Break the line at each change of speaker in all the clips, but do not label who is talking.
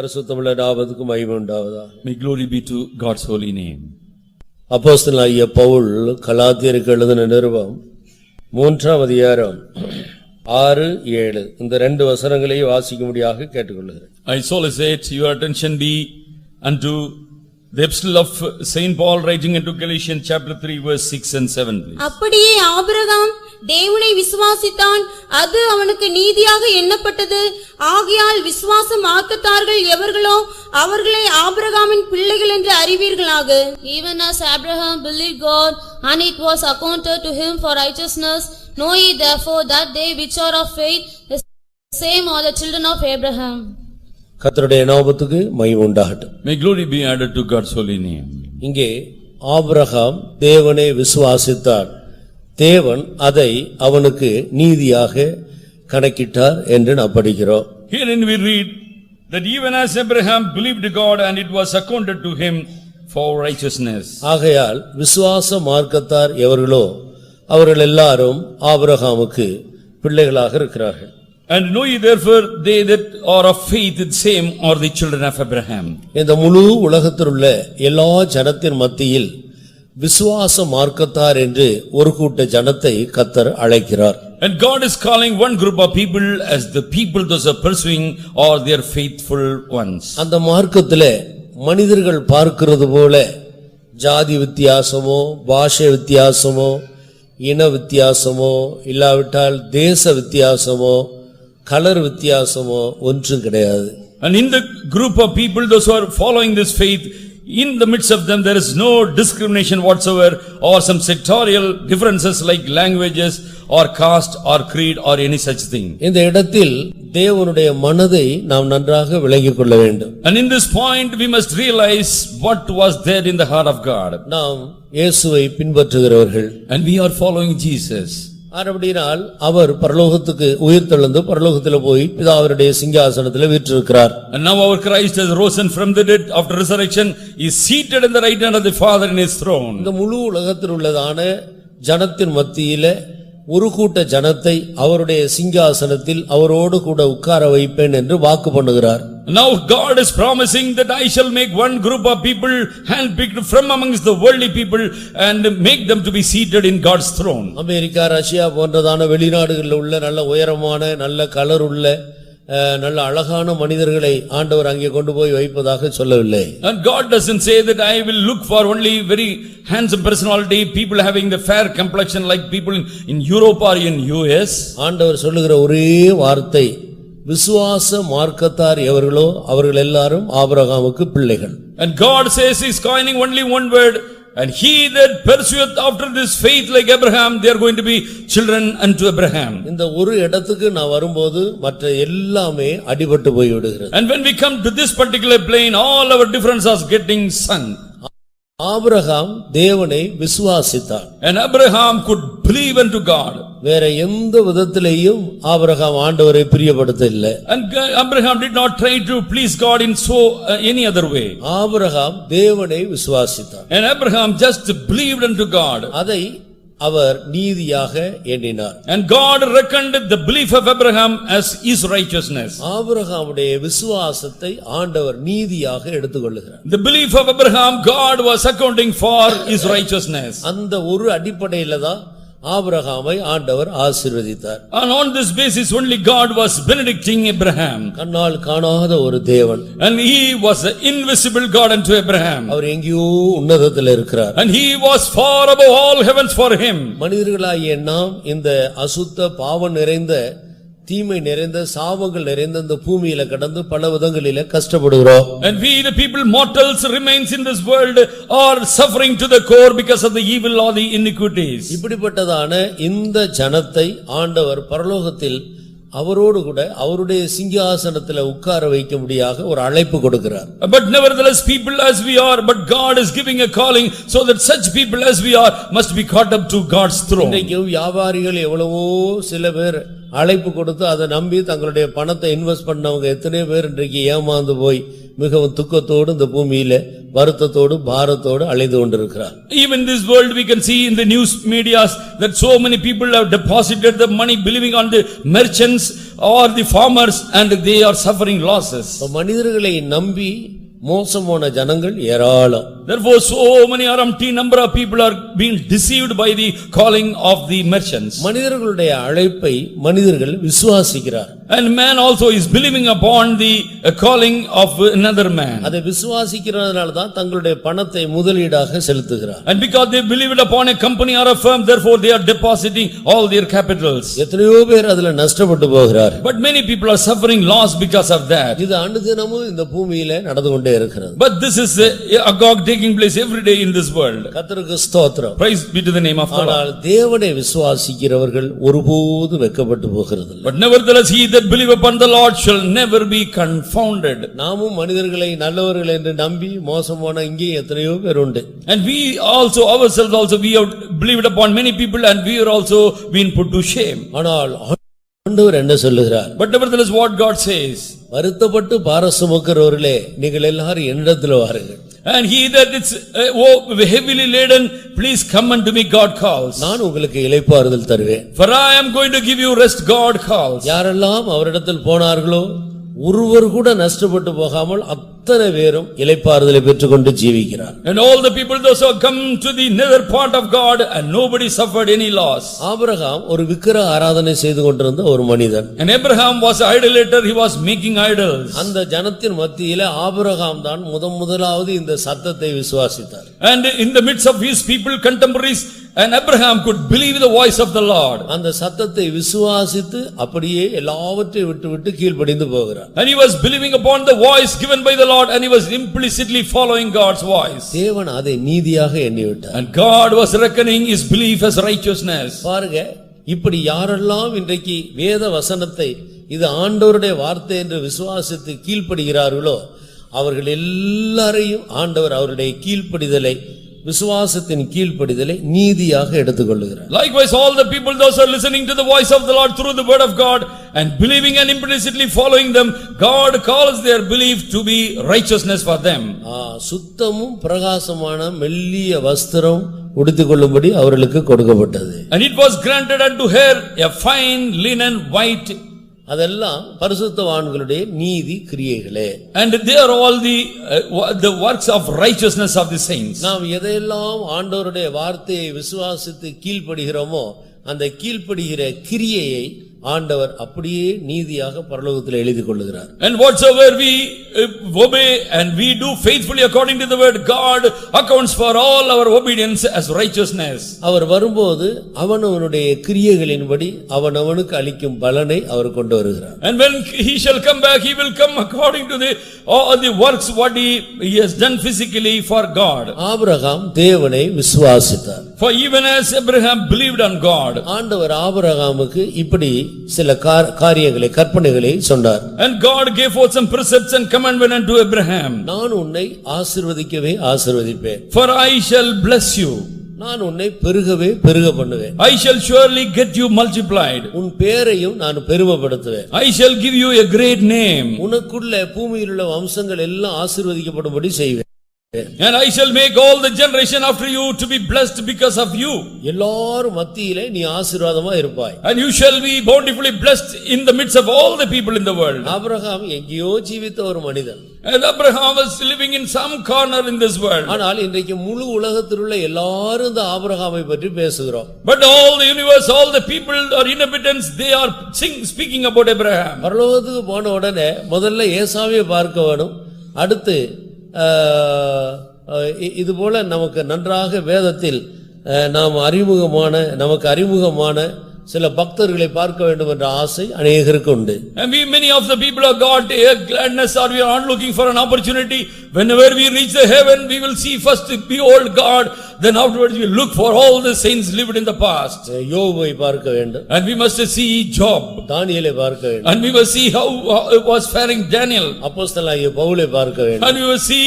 பரிசுத்தமுள்ள நாமத்துக்கு மகிமை உண்டாவதாக.
May glory be to God's holy name.
அப்போஸ்தலனாகிய பவுல் கலாத்தியருக்கு எழுதின நிருபம் 3ஆம் அதிகாரம் 6-7 இந்த ரெண்டு வசனங்களை வாசிக்கும்படியாக கேட்டுக்கொள்கிறேன்.
I solicit your attention be unto the epistle of Saint Paul writing into Galatians chapter 3 verse 6 and 7 please.
அப்படியே ஆபிரகாம் தேவனை விசுவாசித்தான், அது அவனுக்கு நீதியாக எண்ணப்பட்டது. ஆகையால் விசுவாச மார்க்கத்தார்கள் எவர்களோ அவர்களை ஆபிரகாமின் பிள்ளைகள் என்று அறிவீர்களாக.
Even as Abraham believed God, and it was accounted to him for righteousness, know ye therefore that they which are of faith, the same are the children of Abraham.
கர்த்தருடைய நாமத்துக்கு மகிமை உண்டாகட்டும்.
May glory be added to God's holy name.
இங்கே Abraham தேவனை விசுவாசித்தார், தேவன் அதை அவனுக்கு நீதியாக கணக்கிட்டார் என்று நாம் படிக்கிறோம்.
Herein we read that even as Abraham believed God and it was accounted to him for righteousness.
ஆகையால் விசுவாச மார்க்கத்தார் எவர்களோ அவர்கள் எல்லாரும் ஆபிரகாமுக்கு பிள்ளைகளாக இருக்கிறார்கள்.
And know ye therefore they that are of faith, the same are the children of Abraham.
இந்த முழு உலகத்தில் உள்ள எல்லா ஜனத்தின் மத்தியில் விசுவாச மார்க்கத்தார் என்று ஒரு கூட்ட ஜனத்தை கர்த்தர் அழைக்கிறார்.
And God is calling one group of people as the people those are pursuing or their faithful ones.
அந்த மார்க்கத்திலே மனிதர்கள் பார்க்கிறது போல ஜாதி வித்தியாசமோ, பாஷை வித்தியாசமோ, இன வித்தியாசமோ, இல்லாவிட்டால் தேச வித்தியாசமோ, கலர் வித்தியாசமோ ஒன்றும் கிடையாது.
And in the group of people those who are following this faith, in the midst of them there is no discrimination whatsoever or some sectorial differences like languages or caste or creed or any such thing.
இந்த இடத்தில் தேவனுடைய மனதை நாம் நன்றாக விளங்கிக் கொள்ள வேண்டும்.
And in this point we must realize what was there in the heart of God.
நாம் இயேசுவை பின்பற்றுகிறவர்கள்.
And we are following Jesus.
ஆனபடியால் அவர் பரலோகத்துக்கு உயிர்த்தெழுந்து பரலோகத்தில் போய் பிதாவுடைய சிங்காசனத்தில் வீற்றிருக்கிறார்.
And now our Christ has risen from the dead after resurrection, is seated in the right hand of the Father in his throne.
இந்த முழு உலகத்தில் உள்ளதான ஜனத்தின் மத்தியிலே ஒரு கூட்ட ஜனத்தை அவருடைய சிங்காசனத்தில் அவரோடு கூட உட்கார வைப்பேன் என்று வாக்கு பண்ணுகிறார்.
Now God is promising that I shall make one group of people handpicked from amongst the worldly people and make them to be seated in God's throne.
America, Russia போன்றதான வெளிநாடுகளில் உள்ள நல்ல உயரமான, நல்ல கலர் உள்ள, நல்ல அழகான மனிதர்களை ஆண்டவர் அங்கே கொண்டு போய் வைப்பதாக சொல்லவில்லை.
And God doesn't say that I will look for only very handsome personality, people having the fair complexion like people in Europe or in US.
ஆண்டவர் சொல்லுகிற ஒரே வார்த்தை, விசுவாச மார்க்கத்தார் எவர்களோ அவர்கள் எல்லாரும் ஆபிரகாமுக்கு பிள்ளைகள்.
And God says he's coining only one word, and he that pursueth after this faith like Abraham, they are going to be children unto Abraham.
இந்த ஒரு இடத்துக்கு நான் வரும்போது மற்ற எல்லாமே அடிபட்டு போய் விடுகிறது.
And when we come to this particular plane, all our differences are getting sunk.
Abraham தேவனை விசுவாசித்தார்.
And Abraham could believe unto God.
வேற எந்த விதத்திலேயும் ஆபிரகாம் ஆண்டவரை பிரியப்படுத்தவில்லை.
And Abraham did not try to please God in any other way.
Abraham தேவனை விசுவாசித்தார்.
And Abraham just believed unto God.
அதை அவர் நீதியாக எண்ணினார்.
And God reckoned the belief of Abraham as his righteousness.
ஆபிரகாமுடைய விசுவாசத்தை ஆண்டவர் நீதியாக எடுத்துக்கொள்கிறார்.
The belief of Abraham, God was accounting for his righteousness.
அந்த ஒரு அடிப்படையில தான் ஆபிரகாமை ஆண்டவர் ஆசீர்வதித்தார்.
And on this basis only God was benedicting Abraham.
கண்ணால் காணாத ஒரு தேவன்.
And he was the invisible God unto Abraham.
அவர் எங்கேயோ உன்னதத்தில் இருக்கிறார்.
And he was far above all heavens for him.
மனிதர்களாகிய நாம் இந்த அசுத்த பாவம் நிறைந்த, தீமை நிறைந்த, சாபங்கள் நிறைந்த இந்த பூமியில கடந்து பல விதங்களிலே கஷ்டப்படுகிறோம்.
And we the people mortals remains in this world are suffering to the core because of the evil or the iniquities.
இப்படிப்பட்டதான இந்த ஜனத்தை ஆண்டவர் பரலோகத்தில் அவரோடு கூட அவருடைய சிங்காசனத்தில் உட்கார வைக்கும்படியாக ஒரு அழைப்பு கொடுக்கிறார்.
But nevertheless people as we are, but God is giving a calling so that such people as we are must be caught up to God's throne.
இன்றைக்கு வியாபாரிகள் எவ்வளவோ சில பேர் அழைப்பு கொடுத்து அதை நம்பி தங்களுடைய பணத்தை இன்வெஸ்ட் பண்ணவங்க எத்தனை பேர் இன்றைக்கு ஏமாந்து போய் மிகவும் துக்கத்தோடு இந்த பூமியில வருத்தத்தோடு பாரத்தோடு அலைந்து கொண்டிருக்கிறார்.
Even this world we can see in the news medias that so many people have deposited the money believing on the merchants or the farmers and they are suffering losses.
மனிதர்களை நம்பி மோசமான ஜனங்கள் ஏராளம்.
Therefore so many or empty number of people are being deceived by the calling of the merchants.
மனிதர்களுடைய அழைப்பை மனிதர்கள் விசுவாசிக்கிறார்.
And man also is believing upon the calling of another man.
அதை விசுவாசிக்கிறதுனால தான் தங்களுடைய பணத்தை முதலீடாக செலுத்துகிறார்.
And because they believe it upon a company or a firm, therefore they are depositing all their capitals.
எத்தனையோ பேர் அதுல நஷ்டப்பட்டு போகிறார்.
But many people are suffering loss because of that.
இது அனுதினமும் இந்த பூமியில நடந்து கொண்டே இருக்கிறது.
But this is a Gog taking place every day in this world.
கர்த்தருக்கு ஸ்தோத்திரம்.
Praise be to the name of the Lord.
ஆனால் தேவனை விசுவாசிக்கிறவர்கள் ஒருபோதும் வெட்கப்பட்டு போகிறதில்லை.
But nevertheless he that believe upon the Lord shall never be confounded.
நாமும் மனிதர்களை நல்லவர்கள் என்று நம்பி மோசம் போன இங்கே எத்தனையோ பேர் உண்டு.
And we also ourselves also we have believed upon many people and we are also been put to shame.
ஆனால் ஆண்டவர் என்ன சொல்லுகிறார்?
But nevertheless what God says,
வருத்தப்பட்டு பாரம் சுமக்கிறவர்களே நீங்கள் எல்லாரும் என்னிடத்தில் வாருங்கள்.
and he that is heavily laden, please come unto me, God calls.
நான் உங்களுக்கு இளைப்பாறுதல் தருவேன்.
For I am going to give you rest, God calls.
யாரெல்லாம் அவரிடத்தில் போனார்களோ ஒருவர் கூட நஷ்டப்பட்டு போகாமல் அத்தனை பேரும் இளைப்பாறுதலை பெற்றுக்கொண்டு ஜீவிக்கிறார்.
And all the people those who come to the nether part of God and nobody suffered any loss.
Abraham ஒரு விக்கிரக ஆராதனை செய்து கொண்டிருந்த ஒரு மனிதன்.
And Abraham was an idolater, he was making idols.
அந்த ஜனத்தின் மத்தியிலே ஆபிரகாம் தான் முதலாவது இந்த சத்தத்தை விசுவாசித்தார்.
And in the midst of his people contemporaries, and Abraham could believe the voice of the Lord.
அந்த சத்தத்தை விசுவாசித்து அப்படியே எல்லாவற்றையும் விட்டு கீழ்ப்படிந்து போகிறார்.
And he was believing upon the voice given by the Lord and he was implicitly following God's voice.
தேவன் அதை நீதியாக எண்ணிவிட்டார்.
And God was reckoning his belief as righteousness.
பாருங்க, இப்படி யாரெல்லாம் இன்றைக்கு வேத வசனத்தை இது ஆண்டவருடைய வார்த்தை என்று விசுவாசித்து கீழ்ப்படுகிறார்களோ அவர்கள் எல்லாரையும் ஆண்டவர் அவருடைய கீழ்ப்படிதலை விசுவாசத்தின் கீழ்ப்படிதலை நீதியாக எடுத்துக்கொள்கிறார்.
Likewise all the people those are listening to the voice of the Lord through the word of God and believing and implicitly following them, God calls their belief to be righteousness for them.
சுத்தமும் பிரகாசமான மெல்லிய வஸ்திரம் உடுத்திக்கொள்ளும்படி அவர்களுக்கு கொடுக்கப்பட்டது.
And it was granted unto her a fine linen white.
அதெல்லாம் பரிசுத்தவான்களுடைய நீதி கிரியைகளே.
And they are all the works of righteousness of the saints.
நாம் எதையெல்லாம் ஆண்டவருடைய வார்த்தையை விசுவாசித்து கீழ்ப்படுகிறோமோ அந்த கீழ்ப்படுகிற கிரியையை ஆண்டவர் அப்படியே நீதியாக பரலோகத்தில் எழுதிக் கொள்ளுகிறார்.
And whatsoever we obey and we do faithfully according to the word, God accounts for all our obedience as righteousness.
அவர் வரும்போது அவனவனுடைய கிரியைகளின்படி அவனவனுக்கு அளிக்கும் பலனை அவர் கொண்டு வருகிறார்.
And when he shall come back, he will come according to all the works what he has done physically for God.
Abraham தேவனை விசுவாசித்தார்.
For even as Abraham believed on God.
ஆண்டவர் ஆபிரகாமுக்கு இப்படி சில காரியங்களை கற்பனைகளை சொன்னார்.
And God gave forth some precepts and commandment unto Abraham.
நான் உன்னை ஆசீர்வதிக்கவே ஆசீர்வதிப்பேன்.
For I shall bless you.
நான் உன்னை பெருகவே பெருக பண்ணுவேன்.
I shall surely get you multiplied.
உன் பேரையும் நான் பெருமைப்படுத்துவேன்.
I shall give you a great name.
உனக்குள்ள பூமியில் உள்ள வம்சங்கள் எல்லாம் ஆசீர்வதிக்கப்படும்படி செய்வேன்.
And I shall make all the generation after you to be blessed because of you.
எல்லாரும் மத்தியிலே நீ ஆசீர்வாதமா இருப்பாய்.
And you shall be bountifully blessed in the midst of all the people in the world.
Abraham எங்கேயோ ஜீவித்த ஒரு மனிதன்.
And Abraham was living in some corner in this world.
ஆனால் இன்றைக்கு முழு உலகத்தில் உள்ள எல்லாரும் இந்த ஆபிரகாமை பற்றி பேசுகிறோம்.
But all the universe, all the people or inhabitants, they are speaking about Abraham.
பரலோகத்துக்கு போன உடனே முதல்ல ஏசாவை பார்க்க வேணும். அடுத்து இது போல நமக்கு நன்றாக வேதத்தில் நமக்கு அறிமுகமான சில பக்தர்களை பார்க்க வேண்டும் என்ற ஆசை அநேகருக்கு உண்டு.
And we many of the people of God gladness or we are not looking for an opportunity. Whenever we reach the heaven, we will see first behold God, then afterwards we look for all the saints lived in the past.
யோபை பார்க்க வேண்டும்.
And we must see Job.
தானியேலை பார்க்க வேண்டும்.
And we must see how it was faring Daniel.
அப்போஸ்தலனாகிய பவுலை பார்க்க வேண்டும்.
And we must see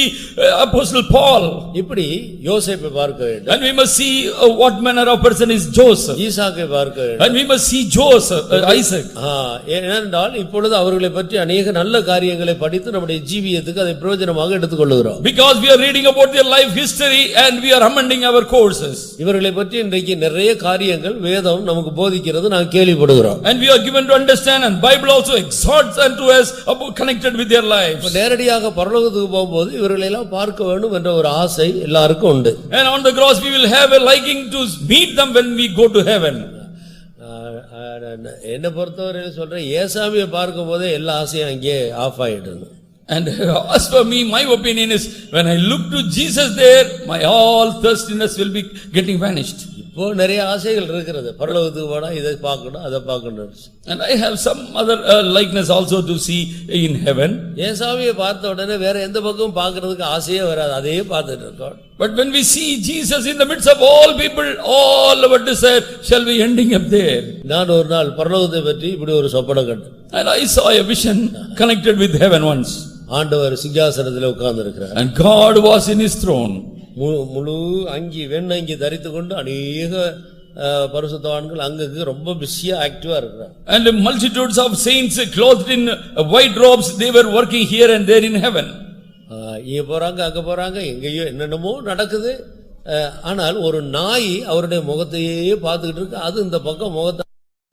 Apostle Paul.
இப்படி யோசேப்பை பார்க்க வேண்டும்.
And we must see what manner of person is Joseph.
ஈசாக்கை பார்க்க வேண்டும்.
And we must see Isaac.
ஏனென்றால் இப்பொழுது அவர்களை பற்றி அநேக நல்ல காரியங்களை படித்து நம்முடைய ஜீவியத்துக்கு அதை பிரயோஜனமாக எடுத்துக்கொள்கிறோம்.
Because we are reading about their life history and we are amending our courses.
இவர்களை பற்றி இன்றைக்கு நிறைய காரியங்கள் வேதம் நமக்கு போதிக்கிறது நாம் கேள்விப்படுகிறோம்.
And we are given to understand, and Bible also exhorts unto us about connected with their lives.
நேரடியாக பரலோகத்துக்கு போகும்போது இவர்களை எல்லாம் பார்க்க வேண்டும் என்ற ஒரு ஆசை எல்லாருக்கும் உண்டு.
And on the cross we will have a liking to meet them when we go to heaven.
என்ன பொறுத்தவரையில சொல்றேன், ஏசாமியை பார்க்கும் போதே எல்லா ஆசையும் அங்கே ஆஃப் ஆயிடுது.
And as for me, my opinion is, when I look to Jesus there, my all thirstiness will be getting vanished.
இப்போ நிறைய ஆசைகள் இருக்கிறது, பரலோகத்துக்கு போனா இதை பார்க்கணும் அதை பார்க்கணும்.
And I have some other likeness also to see in heaven.
ஏசாமியை பார்த்த உடனே வேற எந்த பக்கமும் பார்க்கிறதுக்கு ஆசையே வராது, அதையே பார்த்துட்டு இருக்கோம்.
But when we see Jesus in the midst of all people, all our desire shall be ending up there.
நான் ஒரு நாள் பரலோகத்தை பற்றி இப்படி ஒரு சொப்பனம் கண்டேன்.
And I saw a vision connected with heaven once.
ஆண்டவர் சிங்காசனத்தில் உட்கார்ந்து இருக்கிறார்.
And God was in his throne.
முழு அங்கி வெண்ணங்கி தரித்து கொண்டு அநேக பரிசுத்தவான்கள் அங்கங்க ரொம்ப பிஸியா ஆக்டிவா இருக்கிறார்.
And multitudes of saints clothed in white robes, they were working here and there in heaven.
இங்க போறாங்க அங்க போறாங்க, எங்கேயோ என்னென்னமோ நடக்குது. ஆனால் ஒரு நாய் அவருடைய முகத்தையே பார்த்துக்கிட்டு இருக்கு. அது இந்த பக்கம் முகத்தை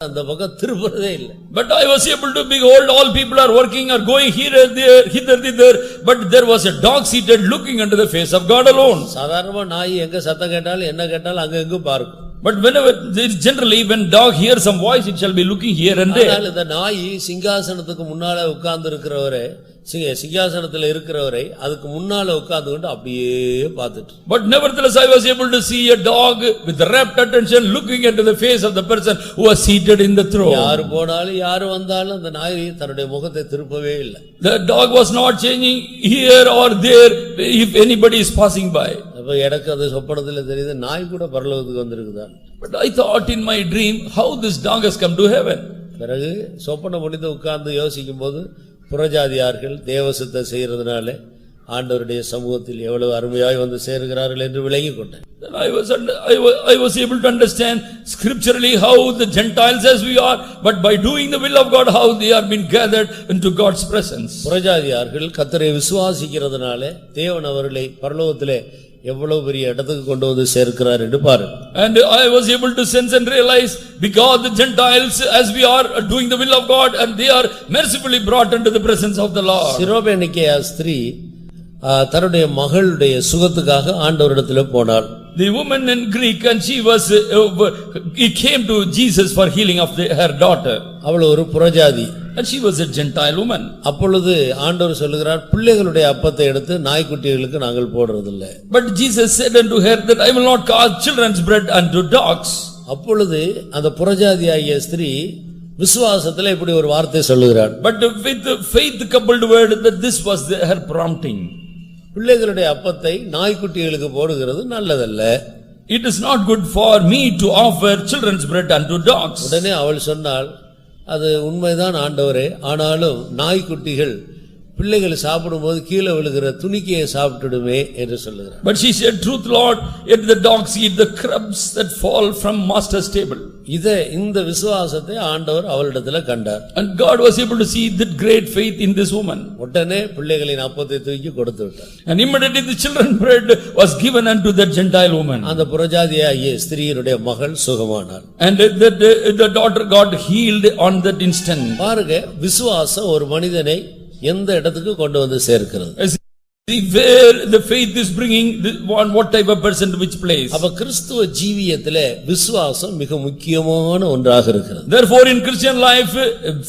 அந்த பக்கம் திரும்புறதே இல்லை.
But I was able to behold all people are working, are going here and there, hither thither, but there was a dog seated looking unto the face of God alone.
சாதாரணமா நாய் எங்க சத்தம் கேட்டாலும் என்ன கேட்டாலும் அங்க எங்க பார்க்கும்.
But whenever generally when dog hears some voice, it shall be looking here and there.
ஆனால் இந்த நாய் சிங்காசனத்துக்கு முன்னால உட்கார்ந்து இருக்கிறவரே, சிங்காசனத்தில் இருக்கிறவரை அதுக்கு முன்னால உட்கார்ந்து கொண்டு அப்படியே பார்த்துட்டு.
But nevertheless I was able to see a dog with rapt attention looking into the face of the person who was seated in the throne.
யார் போனாலும் யார் வந்தாலும் அந்த நாய் தன்னுடைய முகத்தை திருப்பவே இல்லை.
The dog was not changing here or there if anybody is passing by.
அப்ப எனக்கு அந்த சொப்பனத்துல தெரியுது, நாய் கூட பரலோகத்துக்கு வந்திருக்குதா.
But I thought in my dream, how this dog has come to heaven.
பிறகு சொப்பனம் முடிந்து உட்கார்ந்து யோசிக்கும் போது, புறஜாதியார்கள் தேவசித்த செய்யறதுனால ஆண்டவருடைய சமூகத்தில் எவ்வளவு அருமையாய் வந்து சேருகிறார்கள் என்று விளங்கிக் கொண்டேன்.
I was able to understand scripturally how the Gentiles as we are, but by doing the will of God, how they are been gathered into God's presence.
புறஜாதியார்கள் கர்த்தரை விசுவாசிக்கிறதுனால தேவன் அவர்களை பரலோகத்திலே எவ்வளவு பெரிய இடத்துக்கு கொண்டு வந்து சேர்க்கிறார் என்று பாரு.
And I was able to sense and realize, because the Gentiles as we are doing the will of God, and they are mercifully brought into the presence of the Lord.
சிரோபேனிக்கேயா ஸ்திரீ தன்னுடைய மகளுடைய சுகத்துக்காக ஆண்டவரிடத்திலே போனாள்.
The woman in Greek, and he came to Jesus for healing of her daughter.
அவள் ஒரு புறஜாதி.
And she was a Gentile woman.
அப்பொழுது ஆண்டவர் சொல்லுகிறார், பிள்ளைகளுடைய அப்பத்தை எடுத்து நாய்க்குட்டிகளுக்கு நாங்கள் போடுறதில்லை.
But Jesus said unto her that I will not cause children's bread unto dogs.
அப்பொழுது அந்த புறஜாதியாகிய ஸ்திரீ விசுவாசத்துல இப்படி ஒரு வார்த்தை சொல்லுகிறார்.
But with the faith coupled word, that this was her prompting.
பிள்ளைகளுடைய அப்பத்தை நாய்க்குட்டிகளுக்கு போடுகிறது நல்லதல்ல.
It is not good for me to offer children's bread unto dogs.
உடனே அவள் சொன்னாள், அது உண்மைதான் ஆண்டவரே, ஆனாலும் நாய்க்குட்டிகள் பிள்ளைகள் சாப்பிடும்போது கீழே விழுகிற துணிக்கையை சாப்பிட்டுடுமே என்று சொல்லுகிறார்.
But she said, truth Lord, yet the dogs eat the crumbs that fall from master's table.
இந்த விசுவாசத்தை ஆண்டவர் அவளிடத்துல கண்டார்.
And God was able to see that great faith in this woman.
உடனே பிள்ளைகளின் அப்பத்தை தூக்கி கொடுத்து விட்டார்.
And immediately the children's bread was given unto that Gentile woman.
அந்த புறஜாதியாகிய ஸ்திரீயினுடைய மகள் சுகமானாள்.
And the daughter got healed on that instant.
பாருங்க, விசுவாசம் ஒரு மனிதனை எந்த இடத்துக்கு கொண்டு வந்து சேர்க்கிறது.
Where the faith is bringing what type of person to which place.
அப்ப கிறிஸ்துவ ஜீவியத்திலே விசுவாசம் மிக முக்கியமான ஒன்றாக இருக்கிறது.
Therefore in Christian life,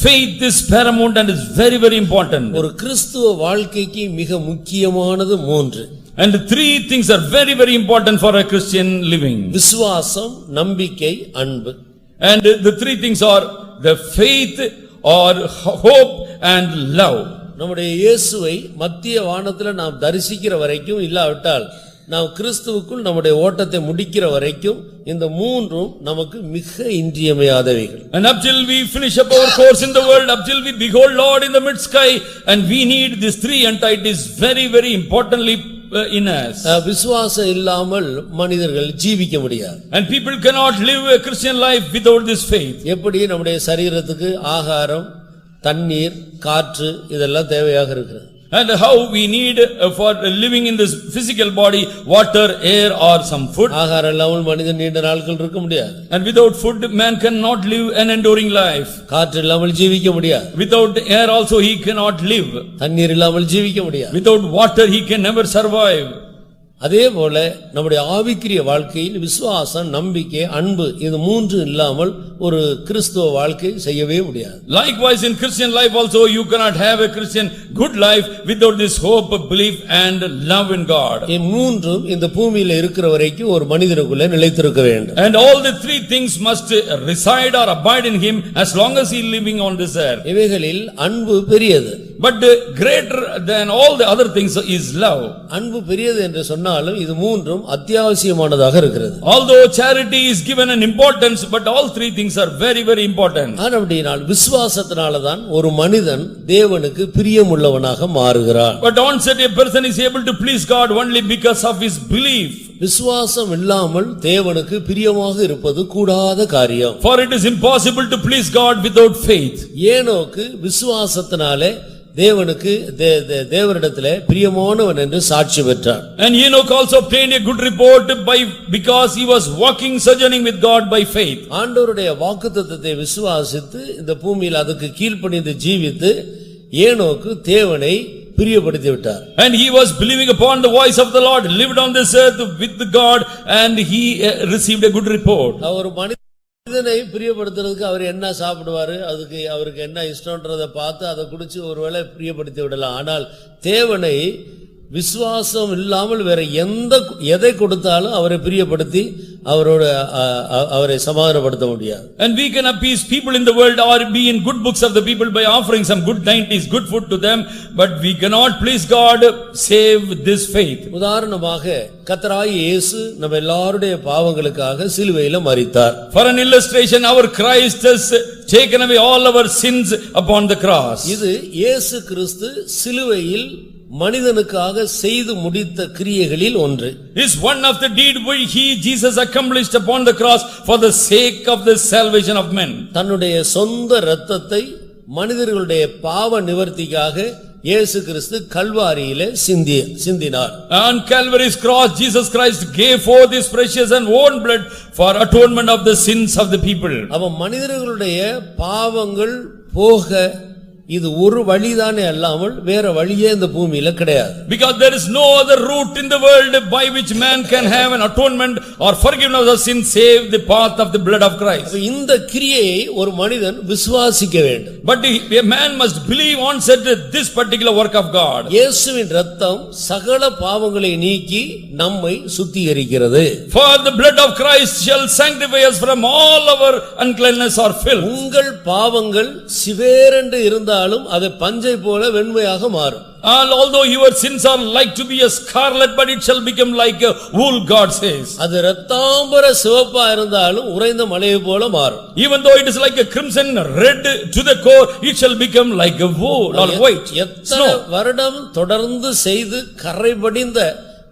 faith is paramount and is very very important.
ஒரு கிறிஸ்துவ வாழ்க்கைக்கு மிக முக்கியமானது மூன்று.
And three things are very very important for a Christian living.
விசுவாசம், நம்பிக்கை, அன்பு.
And the three things are the faith or hope and love.
நம்முடைய இயேசுவை மத்திய வானத்துல நாம் தரிசிக்கிற வரைக்கும், இல்லாவிட்டால் நாம் கிறிஸ்துவுக்குள் நம்முடைய ஓட்டத்தை முடிக்கிற வரைக்கும் இந்த மூன்றும் நமக்கு மிக இன்றியமையாதவைகள்.
And up till we finish up our course in the world, up till we behold Lord in the mid sky, and we need these three entities very very importantly in us.
விசுவாசம் இல்லாமல் மனிதர்கள் ஜீவிக்க முடியாது.
And people cannot live a Christian life without this faith.
எப்படி நம்முடைய சரீரத்துக்கு ஆகாரம், தண்ணீர், காற்று இதெல்லாம் தேவையாக இருக்கிறது.
And how we need for living in this physical body water, air or some food.
ஆகாரம் இல்லாமல் மனிதன் நீண்ட நாட்கள் இருக்க முடியாது.
And without food man cannot live an enduring life.
காற்று இல்லாமல் ஜீவிக்க முடியாது.
Without air also he cannot live.
தண்ணீர் இல்லாமல் ஜீவிக்க முடியாது.
Without water he can never survive.
அதே போல நம்முடைய ஆவிக்குரிய வாழ்க்கையில் விசுவாசம், நம்பிக்கை, அன்பு இது மூன்று இல்லாமல் ஒரு கிறிஸ்துவ வாழ்க்கை செய்யவே முடியாது.
Likewise in Christian life also you cannot have a Christian good life without this hope, belief and love in God.
இந்த மூன்றும் இந்த பூமியில இருக்கிற வரைக்கும் ஒரு மனிதனுக்குள்ள நிலைத்திருக்க வேண்டும்.
And all the three things must reside or abide in him as long as he is living on this earth.
இவைகளில் அன்பு பெரியது.
But greater than all the other things is love.
அன்பு பெரியது என்று சொன்னாலும் இது மூன்றும் அத்தியாவசியமானதாக இருக்கிறது.
Although charity is given an importance, but all three things are very very important.
ஆனபடியால் விசுவாசத்தினால தான் ஒரு மனிதன் தேவனுக்கு பிரியமுள்ளவனாக மாறுகிறான்.
But onset a person is able to please God only because of his belief.
விசுவாசம் இல்லாமல் தேவனுக்கு பிரியமாக இருப்பது கூடாத காரியம்.
For it is impossible to please God without faith.
ஏனோக்கு விசுவாசத்தினாலே தேவனுக்கு தேவரிடத்திலே பிரியமானவன் என்று சாட்சி பெற்றான்.
And Enoch also obtained a good report because he was walking sojourning with God by faith.
ஆண்டவருடைய வாக்குத்தத்தத்தை விசுவாசித்து இந்த பூமியில் அதுக்கு கீழ்ப்படிந்து ஜீவித்து ஏனோக்கு தேவனை பிரியப்படுத்தி விட்டார்.
And he was believing upon the voice of the Lord, lived on this earth with God, and he received a good report.
அவர் மனிதனை பிரியப்படுத்துறதுக்கு அவர் என்ன சாப்பிடுவாரு, அதுக்கு அவருக்கு என்ன இஷ்டம்ன்றதை பார்த்து அதை குடிச்சு ஒருவேளை பிரியப்படுத்தி விடலாம். ஆனால் தேவனை விசுவாசம் இல்லாமல் வேற எதை கொடுத்தாலும் அவரை பிரியப்படுத்தி அவரை சமாதானப்படுத்த முடியாது.
And we can appease people in the world or be in good books of the people by offering some good dainties, good food to them, but we cannot please God save this faith.
உதாரணமாக கர்த்தராகிய இயேசு நம்ம எல்லாருடைய பாவங்களுக்காக சிலுவையில மரித்தார்.
For an illustration, our Christ has taken away all our sins upon the cross.
இது இயேசு கிறிஸ்து சிலுவையில் மனிதனுக்காக செய்து முடித்த கிரியைகளில் ஒன்று.
Is one of the deed which Jesus accomplished upon the cross for the sake of the salvation of men.
தன்னுடைய சொந்த இரத்தத்தை மனிதர்களுடைய பாவ நிவர்த்திக்காக இயேசு கிறிஸ்து கல்வாரியிலே சிந்தினார்.
On Calvary's cross Jesus Christ gave forth his precious and own blood for atonement of the sins of the people.
அப்ப மனிதர்களுடைய பாவங்கள் போக இது ஒரு வழிதானே அல்லாமல் வேற வழியே இந்த பூமியில கிடையாது.
Because there is no other route in the world by which man can have an atonement or forgiveness of sin save the path of the blood of Christ.
இந்த கிரியையை ஒரு மனிதன் விசுவாசிக்க வேண்டும்.
But a man must believe on this particular work of God.
இயேசுவின் இரத்தம் சகல பாவங்களை நீக்கி நம்மை சுத்திகரிக்கிறது.
For the blood of Christ shall sanctify us from all our uncleanness or filth.
உங்கள் பாவங்கள் சிவேரென்று இருந்தாலும் அது பஞ்சை போல வெண்மையாக மாறும்.
And although your sins are like to be a scarlet, but it shall become like a wool, God says.
அது இரத்தாம்பர சிவப்பா இருந்தாலும் உறைந்த மலையை போல மாறும்.
Even though it is like a crimson red to the core, it shall become like a wool or white
எத்தனை வருடம் தொடர்ந்து செய்து கரைபடிந்த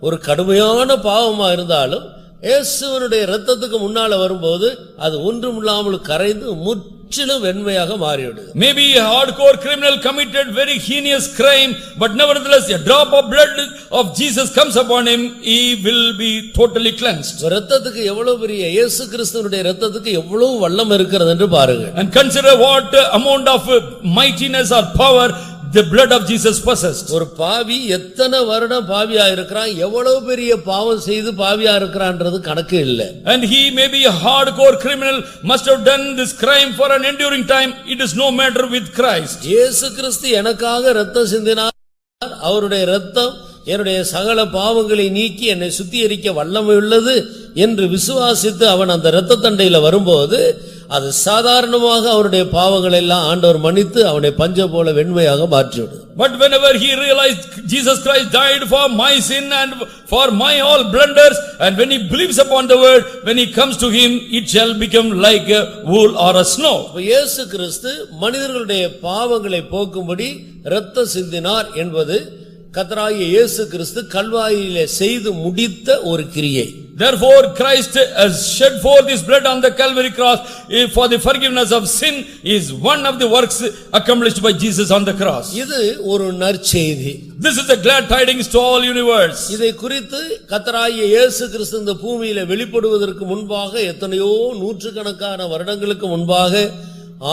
ஒரு கடுமையான பாவமா இருந்தாலும் இயேசுவினுடைய இரத்தத்துக்கு முன்னால வரும்போது அது ஒன்றுமில்லாமல் கரைந்து முற்றிலும் வெண்மையாக மாறிவிடுது.
Maybe a hardcore criminal committed very heinous crime, but nevertheless a drop of blood of Jesus comes upon him, he will be totally cleansed.
இரத்தத்துக்கு எவ்வளவு பெரிய இயேசு கிறிஸ்துவினுடைய இரத்தத்துக்கு எவ்வளவு வல்லம் இருக்கிறது என்று பாருங்க.
And consider what amount of mightiness or power the blood of Jesus possessed.
ஒரு பாவி எத்தனை வருடம் பாவியா இருக்கிறான், எவ்வளவு பெரிய பாவம் செய்து பாவியா இருக்கிறான்றது கணக்கு இல்ல.
And he may be a hardcore criminal, must have done this crime for an enduring time, it is no matter with Christ.
இயேசு கிறிஸ்து எனக்காக இரத்தம் சிந்தினார், அவருடைய இரத்தம் என்னுடைய சகல பாவங்களை நீக்கி என்னை சுத்திகரிக்க வல்லமை உள்ளது என்று விசுவாசித்து அவன் அந்த இரத்த தண்டையில வரும்போது அது சாதாரணமாக அவருடைய பாவங்களை எல்லாம் ஆண்டவர் மன்னித்து அவனை பஞ்ச போல வெண்மையாக மாற்றிவிடும்.
But whenever he realized Jesus Christ died for my sin and for my all blunders, and when he believes upon the word, when he comes to him, it shall become like a wool or a snow.
இயேசு கிறிஸ்து மனிதர்களுடைய பாவங்களை போக்கும்படி இரத்தம் சிந்தினார் என்பது கர்த்தராகிய இயேசு கிறிஸ்து கல்வாரியிலே செய்து முடித்த ஒரு கிரியை.
Therefore Christ has shed forth his blood on the Calvary cross for the forgiveness of sin is one of the works accomplished by Jesus on the cross.
இது ஒரு நற்செய்தி.
This is the glad tidings to all universe.
இதை குறித்து கர்த்தராகிய இயேசு கிறிஸ்து இந்த பூமியிலே வெளிப்படுவதற்கு முன்பாக எத்தனையோ நூற்றுக்கணக்கான வருடங்களுக்கு முன்பாக,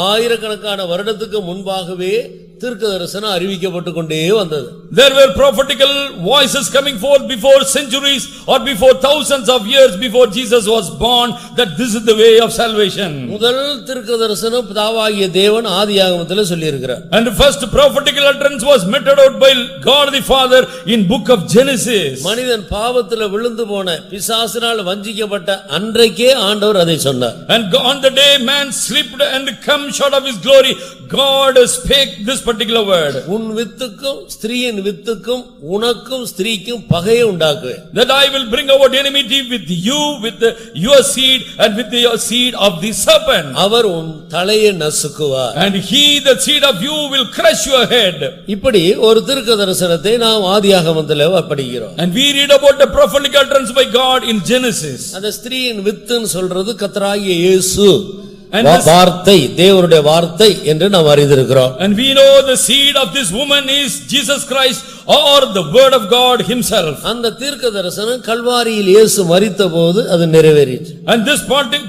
ஆயிரக்கணக்கான வருடத்துக்கு முன்பாகவே தீர்க்கதரிசனம் அறிவிக்கப்பட்டுக் கொண்டே வந்தது.
There were prophetical voices coming forth before centuries or before thousands of years before Jesus was born that this is the way of salvation.
முதல் தீர்க்கதரிசனம் பிதாவாகிய தேவன் ஆதியாகமத்திலே சொல்லி இருக்கிறார்.
And the first prophetical utterance was meted out by God the Father in book of Genesis.
மனிதன் பாவத்திலே விழுந்து போன பிசாசினால் வஞ்சிக்கப்பட்ட அன்றைக்கே ஆண்டவர் அதை சொன்னார்.
And on the day man slipped and come short of his glory, God spake this particular word.
உன் வித்துக்கும் ஸ்திரீயின் வித்துக்கும் உனக்கும் ஸ்திரீக்கும் பகையை உண்டாக்குவேன்.
That I will bring about enmity with you, with your seed and with your seed of the serpent.
அவர் உன் தலையை நசுக்குவார்.
And he, the seed of you, will crush your head.
இப்படி ஒரு தீர்க்கதரிசனத்தை நாம் ஆதியாகமத்திலே படிக்கிறோம்.
And we read about the prophetic utterance by God in Genesis.
அந்த ஸ்திரீயின் வித்துன்னு சொல்றது கர்த்தராகிய இயேசு
And
வார்த்தை, தேவனுடைய வார்த்தை என்று நாம் அறிந்திருக்கிறோம்.
And we know the seed of this woman is Jesus Christ or the word of God himself.
அந்த தீர்க்கதரிசனம் கல்வாரியில் இயேசு மரித்தபோது அது நிறைவேறிற்று.
And this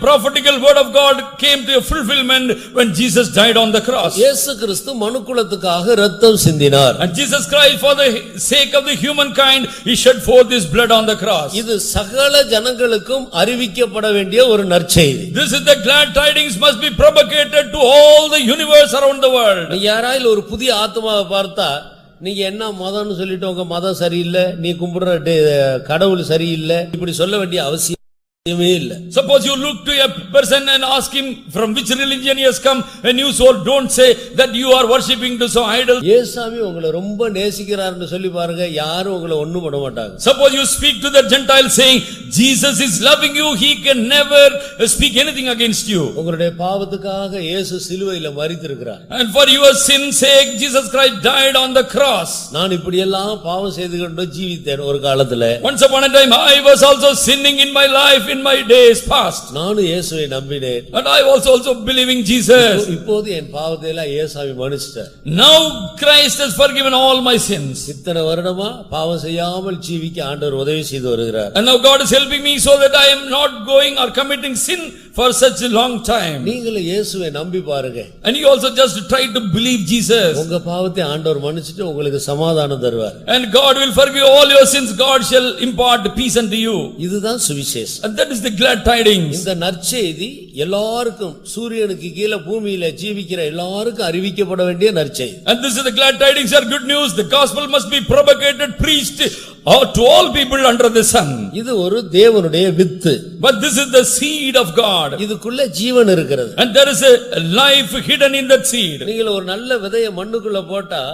prophetical word of God came to a fulfillment when Jesus died on the cross.
இயேசு கிறிஸ்து மனுக்குலத்துக்காக இரத்தம் சிந்தினார்.
And Jesus Christ, for the sake of the humankind, he shed forth his blood on the cross.
இது சகல ஜனங்களுக்கும் அறிவிக்கப்பட வேண்டிய ஒரு நற்செய்தி.
This is the glad tidings must be propagated to all the universe around the world.
நீ யாராயில் ஒரு புதிய ஆத்மாவை பார்த்தா, நீங்க என்ன மதம்னு சொல்லிட்டு உங்க மதம் சரியில்லை, நீ கும்பிடுற கடவுள் சரியில்லை, இப்படி சொல்ல வேண்டிய அவசியம் இல்ல.
Suppose you look to a person and ask him from which religion he has come, a new soul, don't say that you are worshipping to some idol.
இயேசுவே உங்களை ரொம்ப நேசிக்கிறார்னு சொல்லி பாருங்க, யாரும் உங்களை ஒண்ணும் பண்ண மாட்டாங்க.
Suppose you speak to the Gentile saying Jesus is loving you, he can never speak anything against you.
உங்களுடைய பாவத்துக்காக இயேசு சிலுவையில மரித்திருக்கிறார்.
And for your sin's sake Jesus Christ died on the cross.
நான் இப்படி எல்லாம் பாவம் செய்து கொண்டு ஜீவித்தேன் ஒரு காலத்துல.
Once upon a time I was also sinning in my life in my days past.
நானும் இயேசுவை நம்பினேன்.
And I was also believing Jesus.
இப்போது என் பாவத்தை எல்லாம் இயேசுவை மன்னிச்சிட்டார்.
Now Christ has forgiven all my sins.
இத்தனை வருடமா பாவம் செய்யாமல் ஜீவிக்க ஆண்டவர் உதவி செய்து வருகிறார்.
And now God is helping me so that I am not going or committing sin for such a long time.
நீங்களும் இயேசுவை நம்பி பாருங்க.
And you also just try to believe Jesus.
உங்க பாவத்தை ஆண்டவர் மன்னிச்சிட்டு உங்களுக்கு சமாதானம் தருவார்.
And God will forgive all your sins. God shall impart peace unto you.
இதுதான் சுவிசேஷம்.
And that is the glad tidings.
இந்த நற்செய்தி எல்லாருக்கும், சூரியனுக்கு கீழே பூமியில ஜீவிக்கிற எல்லாருக்கும் அறிவிக்கப்பட வேண்டிய நற்செய்தி.
And this is the glad tidings are good news. The gospel must be propagated, preached to all people under the sun.
இது ஒரு தேவனுடைய with.
But this is the seed of God.
இதுக்குள்ள ஜீவன் இருக்கிறது.
And there is a life hidden in that seed.
நீங்க ஒரு நல்ல விதையை மண்ணுக்குள்ள போட்டா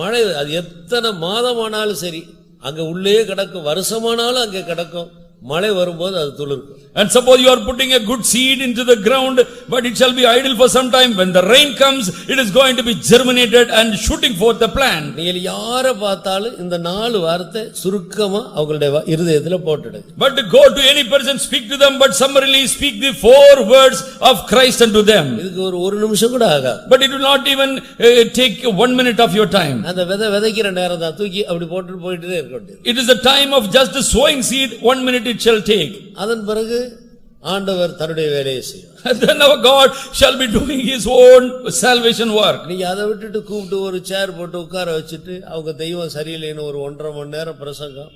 மழை அது எத்தனை மாதமானாலும் சரி அங்க உள்ளே கிடக்கும், வருஷமானாலும் அங்கே கிடக்கும். மழை வரும்போது அது துளிர்க்கும்.
And suppose you are putting a good seed into the ground, but it shall be idle for some time. When the rain comes, it is going to be germinated and shooting forth the plant.
நீங்க யாரை பார்த்தாலும் இந்த 4 வார்த்தை சுருக்கமா அவங்களுடைய இருதயத்துல போட்டுடுங்க.
But go to any person, speak to them, but summarily speak the 4 words of Christ unto them.
இதுக்கு ஒரு நிமிஷம் கூட ஆகாது.
But it will not even take 1 minute of your time.
அந்த விதைக்கிற நேரம் தான், தூக்கி அப்படி போட்டு போயிட்டே இருக்க வேண்டியது.
It is the time of just sowing seed, 1 minute it shall take.
அதன் பிறகு ஆண்டவர் தன்னுடைய வேலையை செய்வார்.
And then our God shall be doing his own salvation work.
நீங்க அதை விட்டுட்டு கூப்பிட்டு ஒரு சேர் போட்டு உட்கார வச்சுட்டு அவங்க தெய்வம் சரியில்லைன்னு ஒரு 1.5 மணி நேரம் பிரசங்கம்,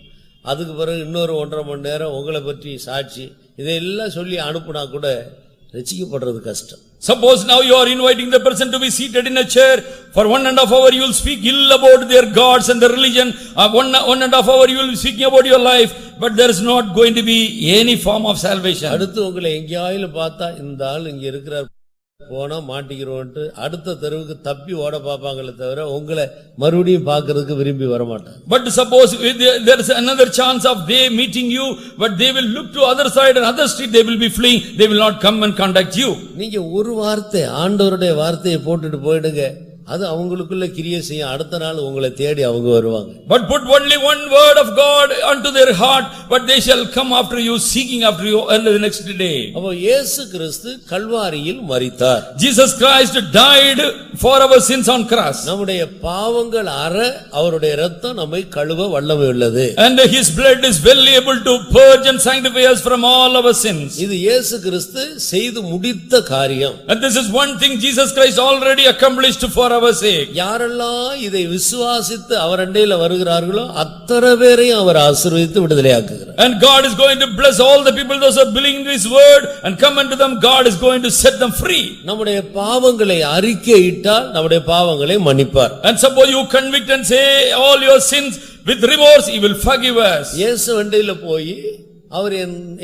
அதுக்கு பிறகு இன்னொரு 1.5 மணி நேரம் உங்களை பற்றி சாட்சி, இதையெல்லாம் சொல்லி அனுப்புனா கூட ரட்சிக்கப்படுறது கஷ்டம்.
Suppose now you are inviting the person to be seated in a chair for 1.5 hours, you will speak ill about their gods and their religion. 1.5 hours you will be speaking about your life, but there is not going to be any form of salvation.
அடுத்து உங்களை எங்கேயாயிலும் பார்த்தா இந்த ஆள் இங்க இருக்கிறார் போனா மாட்டிக்கிறோன்ட்டு அடுத்த தெருவுக்கு தப்பி ஓட பாப்பாங்களே தவிர உங்களை மறுபடியும் பார்க்கிறதுக்கு விரும்பி வர மாட்டாங்க.
But suppose there is another chance of they meeting you, but they will look to other side and other street, they will be fleeing, they will not come and contact you.
நீங்க ஒரு வார்த்தை ஆண்டவருடைய வார்த்தையை போட்டுட்டு போயிடுங்க, அது அவங்களுக்குள்ள கிரியை செய்யும். அடுத்த நாள் உங்களை தேடி அவங்க வருவாங்க.
But put only one word of God unto their heart, but they shall come after you, seeking after you on the next day.
அப்போ இயேசு கிறிஸ்து கல்வாரியில் மரித்தார்.
Jesus Christ died for our sins on cross.
நம்முடைய பாவங்கள் அற அவருடைய இரத்தம் நம்மை கழுவ வல்லமை உள்ளது.
And his blood is well able to purge and sanctify us from all our sins.
இது இயேசு கிறிஸ்து செய்து முடித்த காரியம்.
And this is one thing Jesus Christ already accomplished for our sake.
யாரெல்லாம் இதை விசுவாசித்து அவர் அண்டையில வருகிறார்களோ அத்தனை பேரையும் அவர் ஆசீர்வதித்து விடுதலையாக்குகிறார்.
And God is going to bless all the people those who are believing this word and come unto them. God is going to set them free.
நம்முடைய பாவங்களை அறிக்கையிட்டால் நம்முடைய பாவங்களை மன்னிப்பார்.
And suppose you convict and say all your sins with remorse, he will forgive us.
இயேசு அண்டையில போய் அவர்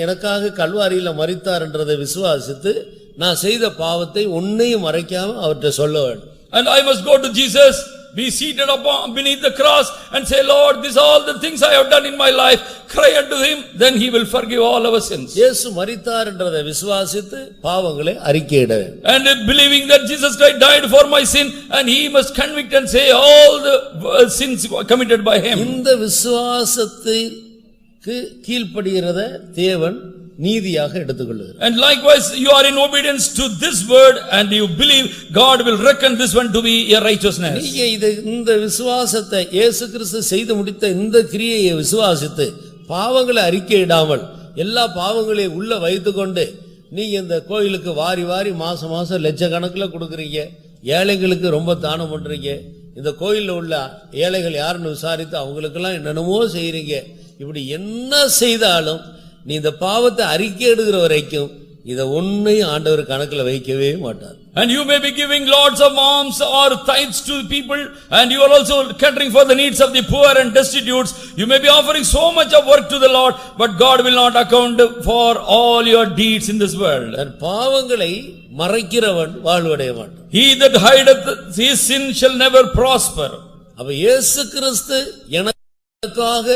எனக்காக கல்வாரியில மரித்தார் என்றதை விசுவாசித்து நான் செய்த பாவத்தை ஒன்னையும் மறைக்காம அவர்கிட்ட சொல்ல வேண்டும்.
And I must go to Jesus, be seated upon beneath the cross and say, Lord, these are all the things I have done in my life. Cry unto him, then he will forgive all our sins.
இயேசு மரித்தார் என்றதை விசுவாசித்து பாவங்களை அறிக்கையிட வேண்டும்.
And believing that Jesus Christ died for my sin, and he must convict and say all the sins committed by him.
இந்த விசுவாசத்துக்கு கீழ்ப்படுகிறத தேவன் நீதியாக எடுத்துக்கொள்கிறார்.
And likewise you are in obedience to this word and you believe, God will reckon this one to be a righteousness.
நீங்க இந்த விசுவாசத்தை இயேசு கிறிஸ்து செய்து முடித்த இந்த கிரியையை விசுவாசித்து பாவங்களை அறிக்கையிடாமல் எல்லா பாவங்களையும் உள்ள வைத்துக்கொண்டு நீங்க இந்த கோயிலுக்கு வாரி வாரி மாசம் லட்சக்கணக்கில் கொடுக்கறீங்க, ஏழைகளுக்கு ரொம்ப தானம் பண்றீங்க, இந்த கோயில்ல உள்ள ஏழைகள் யாருன்னு விசாரித்து அவங்களுக்கெல்லாம் என்னென்னமோ செய்யறீங்க, இப்படி என்ன செய்தாலும் நீ இந்த பாவத்தை அறிக்கை எடுக்கிற வரைக்கும் இத ஒன்னையும் ஆண்டவர் கணக்குல வைக்கவே மாட்டார்.
And you may be giving lots of alms or tithes to people, and you are also catering for the needs of the poor and destitutes. You may be offering so much of work to the Lord, but God will not account for all your deeds in this world.
தன் பாவங்களை மறைக்கிறவன் வாழ்வடைய மாட்டான்.
He that hideth his sin shall never prosper.
அப்ப இயேசு கிறிஸ்து எனக்காக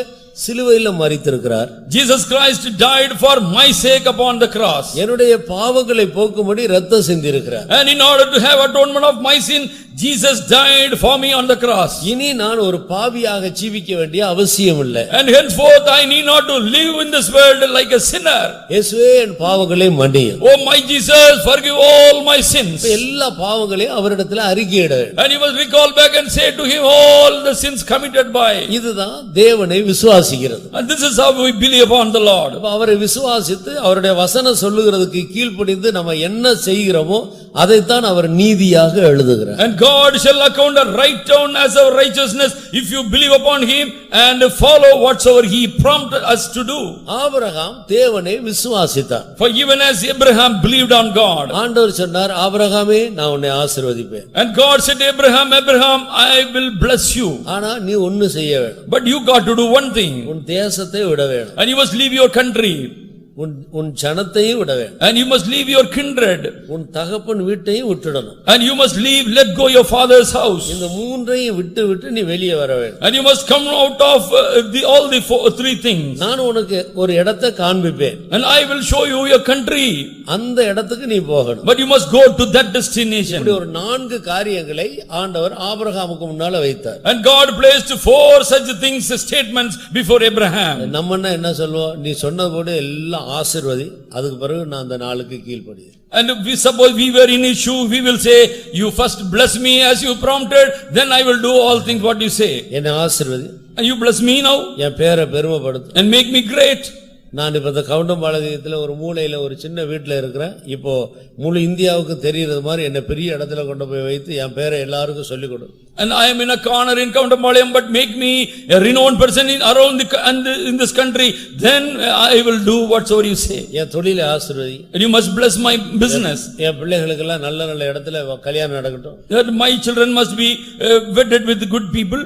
சிலுவையில மரித்திருக்கிறார்.
Jesus Christ died for my sake upon the cross.
என்னுடைய பாவங்களை போக்கும்படி இரத்தம் சிந்தியிருக்கிறார்.
And in order to have atonement of my sin, Jesus died for me on the cross.
இனி நான் ஒரு பாவியாக ஜீவிக்க வேண்டிய அவசியம் இல்லை.
And henceforth I need not to live in this world like a sinner.
இயேசுவே என் பாவங்களை மன்னியும்.
Oh my Jesus, forgive all my sins.
எல்லா பாவங்களையும் அவரிடத்தில் அறிக்கையிட வேண்டும்.
And you must recall back and say to him all the sins committed by.
இதுதான் தேவனை விசுவாசிக்கிறது.
And this is how we believe upon the Lord.
அவரை விசுவாசித்து அவருடைய வசனம் சொல்லுகிறதுக்கு கீழ்ப்படிந்து நம்ம என்ன செய்கிறோமோ அதைத்தான் அவர் நீதியாக எழுதுகிறார்.
And God shall account a right down as our righteousness if you believe upon him and follow whatsoever he prompted us to do.
Abraham தேவனை விசுவாசித்தார்.
For even as Abraham believed on God.
ஆண்டவர் சொன்னார், ஆபிரகாமே நான் உன்னை ஆசீர்வதிப்பேன்.
And God said to Abraham, Abraham, I will bless you.
ஆனா நீ ஒன்னு செய்ய வேண்டும்.
But you got to do one thing.
உன் தேசத்தை விட வேண்டும்.
And you must leave your country.
உன் ஜனத்தையும் விட வேண்டும்.
And you must leave your kindred.
உன் தகப்பன் வீட்டையும் விட்டுடணும்.
And you must let go your father's house.
இந்த மூன்றையும் விட்டு நீ வெளியே வர வேண்டும்.
And you must come out of all the three things.
நான் உனக்கு ஒரு இடத்தை காண்பிப்பேன்.
And I will show you your country.
அந்த இடத்துக்கு நீ போகணும்.
But you must go to that destination.
இப்படி ஒரு 4 காரியங்களை ஆண்டவர் ஆபிரகாமுக்கு முன்னால வைத்தார்.
And God placed 4 such things, statements before Abraham.
நம்ம என்ன சொல்லுவோம், நீ சொன்னபோது எல்லாம் ஆசீர்வதி, அதுக்கு பிறகு நான் அந்த நாளுக்கு கீழ்ப்படி.
And we suppose we were in issue, we will say, you first bless me as you prompted, then I will do all things what you say.
என்னை ஆசீர்வதி.
And you bless me now.
என் பேரை பெருமைப்படுத்து.
And make me great.
நான் இப்ப இந்த கவுண்டம்பாளையத்துல ஒரு மூலையில ஒரு சின்ன வீட்டுல இருக்கிறேன். இப்போ முழு இந்தியாவுக்கு தெரியறது மாதிரி என்ன பெரிய இடத்துல கொண்டு போய் வைத்து என் பேரை எல்லாருக்கும் சொல்லிக் கொடு.
And I am in a corner in Countambalayam, but make me a renowned person in this country, then I will do whatsoever you say.
என் தொழிலை ஆசீர்வதி.
And you must bless my business.
என் பிள்ளைகளுக்கெல்லாம் நல்ல நல்ல இடத்துல கல்யாணம் நடக்கட்டும்.
That my children must be wedded with good people.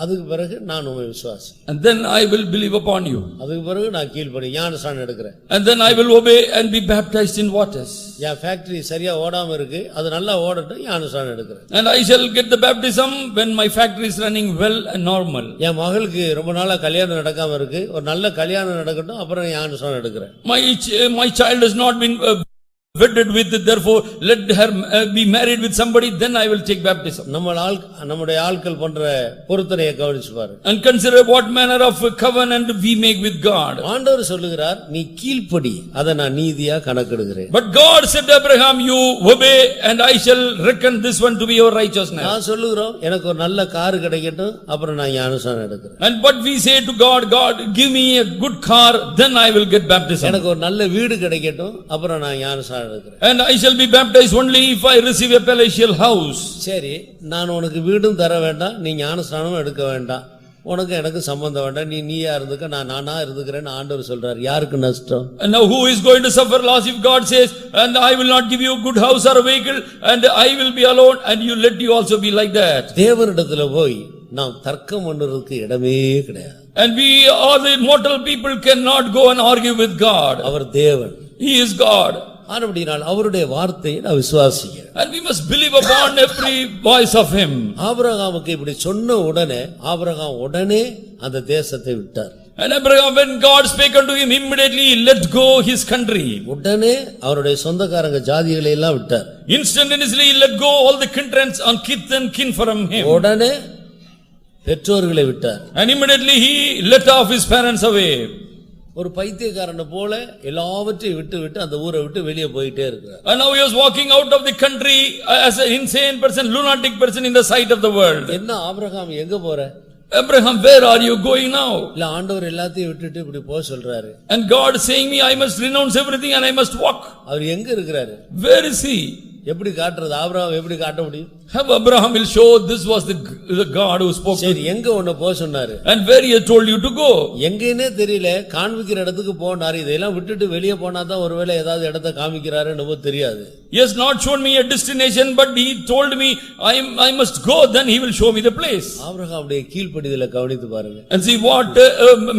அதுக்கு பிறகு நான் உம்மை விசுவாசி.
And then I will believe upon you.
அதுக்கு பிறகு நான் கீழ்ப்படி ஞானஸ்நானம் எடுக்கிறேன்.
And then I will obey and be baptized in waters.
N factory சரியா ஓடாம இருக்கு, அது நல்லா ஓடட்டும், ஞானஸ்நானம் எடுக்கிறேன்.
And I shall get the baptism when my factory is running well and normal.
என் மகளுக்கு ரொம்ப நாளா கல்யாணம் நடக்காம இருக்கு, ஒரு நல்ல கல்யாணம் நடக்கட்டும், அப்புறம் ஞானஸ்நானம் எடுக்கிறேன்.
My child has not been wedded with, therefore let her be married with somebody, then I will take baptism.
நம்முடைய ஆட்கள் பண்ற பொருத்தனையை கவனிச்சு பாரு.
And consider what manner of covenant we make with God.
ஆண்டவர் சொல்லுகிறார், நீ கீழ்ப்படி, அதை நான் நீதியா கணக்கிடுகிறேன்.
But God said to Abraham, you obey and I shall reckon this one to be your righteousness.
நான் சொல்லுகிறோம், எனக்கு ஒரு நல்ல கார் கிடைக்கட்டும், அப்புறம் நான் ஞானஸ்நானம் எடுக்கிறேன்.
And but we say to God, God give me a good car, then I will get baptism.
எனக்கு ஒரு நல்ல வீடு கிடைக்கட்டும், அப்புறம் நான் ஞானஸ்நானம் எடுக்கிறேன்.
And I shall be baptized only if I receive a palatial house.
சரி, நான் உனக்கு வீடும் தர வேண்டாம், நீ ஞானஸ்நானமும் எடுக்க வேண்டாம், உனக்கு எனக்கு சம்பந்தம் வேண்டாம், நீயா இருந்துக்க, நானா இருந்துக்கிறேன்னு ஆண்டவர் சொல்றார். யாருக்கு நஷ்டம்?
And now who is going to suffer loss if God says, and I will not give you a good house or a vehicle, and I will be alone, and you let you also be like that.
தேவனிடத்துல போய் நாம் தர்க்கம் பண்ணுறதுக்கு இடமே கிடையாது.
And we all the mortal people cannot go and argue with God.
அவர் தேவன்.
He is God.
ஆனபடியால் அவருடைய வார்த்தையை நான் விசுவாசிக்கிறேன்.
And we must believe upon every voice of him.
ஆபிரகாமுக்கு இப்படி சொன்ன உடனே ஆபிரகாம் உடனே அந்த தேசத்தை விட்டார்.
And Abraham, when God spake unto him, immediately he let go his country.
உடனே அவருடைய சொந்தக்காரங்க ஜாதிகளை எல்லாம் விட்டார்.
Instantaneously he let go all the kindreds and kith and kin from him.
உடனே பெற்றோர்களை விட்டார்.
And immediately he let off his parents away.
ஒரு பைத்தியக்காரனை போல எல்லாவற்றையும் விட்டு அந்த ஊரை விட்டு வெளியே போயிட்டே இருக்கிறார்.
And now he was walking out of the country as an insane person, lunatic person in the sight of the world.
என்ன ஆபிரகாம், எங்க போற?
Abraham, where are you going now?
இல்ல, ஆண்டவர் எல்லாத்தையும் விட்டுட்டு இப்படி போக சொல்றாரு.
And God saying me, I must renounce everything and I must walk.
அவர் எங்க இருக்கிறாரு?
Where is he?
எப்படி காட்டுறது? ஆபிரகாம் எப்படி காட்ட முடியும்?
How Abraham will show this was the God who spoke.
சரி, எங்க உன்னை போக சொன்னாரு?
And where he had told you to go?
எங்கேனே தெரியல, காண்பிக்கிற இடத்துக்கு போனாரு. இதெல்லாம் விட்டுட்டு வெளியே போனாதான் ஒருவேளை ஏதாவது இடத்தை காமிக்கிறாரு என்னவோ தெரியாது.
He has not shown me a destination, but he told me I must go, then he will show me the place.
ஆபிரகாமுடைய கீழ்ப்படிதலை கவனித்து பாருங்க.
And see what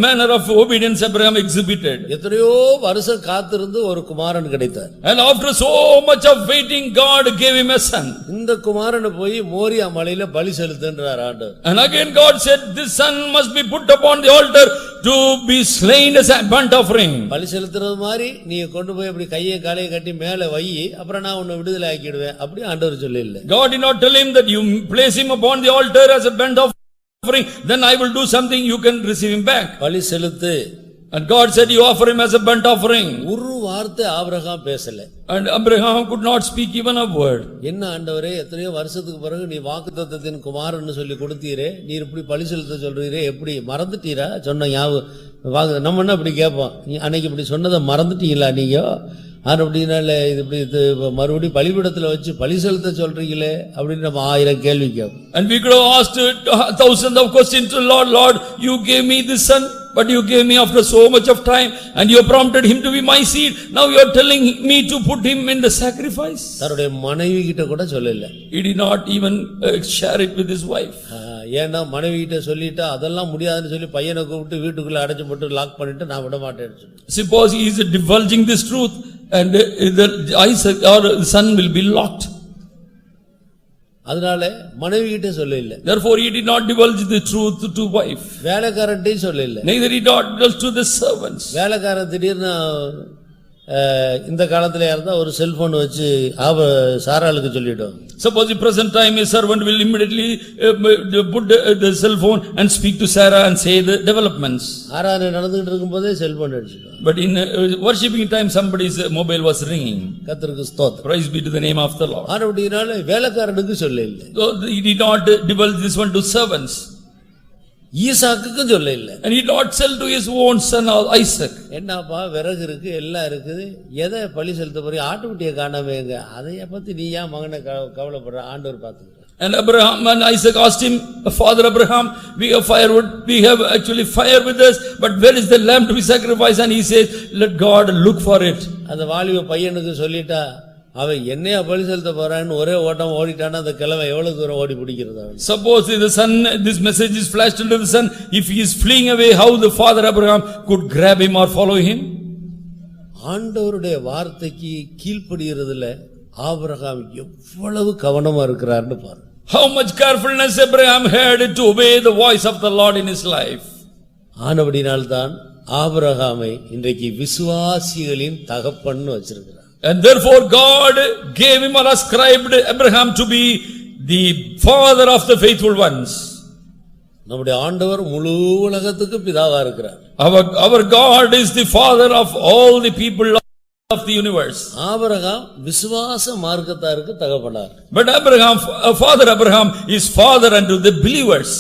manner of obedience Abraham exhibited.
எத்தனையோ வருஷம் காத்திருந்து ஒரு குமாரன் கிடைத்தார்.
And after so much of waiting, God gave him a son.
இந்த குமாரனை போய் மோரியா மலையில பலி செலுத்துன்றார் ஆண்டவர்.
And again God said, this son must be put upon the altar to be slain as a burnt offering.
பலி செலுத்துறது மாதிரி நீ கொண்டு போய் அப்படி கையை காலையை கட்டி மேல வை, அப்புறம் நான் உன்னை விடுதலை ஆக்கிடுவேன், அப்படி ஆண்டவர் சொல்லல.
God did not tell him that you place him upon the altar as a burnt offering, then I will do something, you can receive him back.
பலி செலுத்து.
And God said, you offer him as a burnt offering.
ஒரு வார்த்தை Abraham பேசல.
And Abraham could not speak even a word.
என்ன ஆண்டவரே, எத்தனையோ வருஷத்துக்கு பிறகு நீ வாக்குத்தத்தத்தின் குமாரன்னு சொல்லி கொடுத்தீரே, நீர் இப்படி பலி செலுத்த சொல்றீரே, எப்படி மறந்துட்டீரா? சொன்ன ஞாபகம் நம்ம என்ன இப்படி கேட்போம், அன்னைக்கு இப்படி சொன்னதை மறந்துட்டீங்களா நீங்க? அப்படின்னால இது இப்படி மறுபடியும் பலிபீடத்துல வச்சு பலி செலுத்த சொல்றீங்களே அப்படின்னு நம்ம 1000 கேள்வி கேட்போம்.
And we could have asked thousands of questions to Lord, you gave me this son, but you gave me after so much of time, and you prompted him to be my seed. Now you are telling me to put him in the sacrifice.
தன்னுடைய மனைவி கிட்ட கூட சொல்லல.
He did not even share it with his wife.
ஏன்னா மனைவி கிட்ட சொல்லிட்டா அதெல்லாம் முடியாதுன்னு சொல்லி பையனை கூப்பிட்டு வீட்டுக்குள்ள அடைச்சு போட்டு லாக் பண்ணிட்டு நான் விட மாட்டேன்னு சொல்லி.
Suppose he is divulging this truth, and the Isaac or son will be locked.
அதனால மனைவி கிட்ட சொல்ல இல்ல.
Therefore he did not divulge the truth to wife.
வேலைக்காரன்ட்டே சொல்ல இல்ல.
Neither he did not to the servants.
வேலைக்காரன் திடீர்னு இந்த காலத்துல இருந்தா ஒரு செல்போன் வச்சு சாராளுக்கு சொல்லிடும்.
Suppose the present time a servant will immediately put the cell phone and speak to Sarah and say the developments.
ஆராதனை நடந்துட்டு இருக்கும்போதே செல்போன் அடிச்சிடும்.
But in worshiping time somebody's mobile was ringing.
கர்த்தருக்கு ஸ்தோத்திரம்.
Praise be to the name of the Lord.
ஆனபடியால வேலைக்காரனுக்கு சொல்ல இல்ல.
So he did not divulge this one to servants.
ஈசாக்குக்கு சொல்ல இல்ல.
And he did not sell to his own son Isaac.
என்னப்பா விறகு இருக்கு எல்லாம் இருக்குது, எதை பலி செலுத்த போறீங்க? ஆட்டுக்குட்டியை காணாமேங்க, அதைய பத்தி நீ ஏன் மகனை கவலைப்படுற? ஆண்டவர் பார்த்துக்கிறார்.
And Abraham and Isaac asked him, Father Abraham, we have firewood, we have actually fire with us, but where is the lamb to be sacrificed? And he says, let God look for it.
அந்த வாலிப பையனுக்கு சொல்லிட்டா அவன் என்னைய பலி செலுத்த போறான்னு ஒரே ஓட்டம் ஓடிட்டானா அந்த கிழமை எவ்வளவு தூரம் ஓடி பிடிக்கிறது?
Suppose the son, this message is flashed into the son, if he is fleeing away, how the father Abraham could grab him or follow him?
ஆண்டவருடைய வார்த்தைக்கு கீழ்ப்படிகிறதுல ஆபிரகாம் எவ்வளவு கவனமா இருக்கிறார்னு பாரு.
How much carefulness Abraham had to obey the voice of the Lord in his life.
ஆனபடினால்தான் ஆபிரகாமை இன்றைக்கு விசுவாசிகளின் தகப்பன்னு வச்சிருக்கிறார்.
And therefore God gave him or ascribed Abraham to be the father of the faithful ones.
நம்முடைய ஆண்டவர் முழு உலகத்துக்கு பிதாவா இருக்கிறார்.
Our God is the father of all the people of the universe.
Abraham விசுவாச மார்க்கத்தாருக்கு தகப்பனார்.
But Father Abraham is father unto the believers.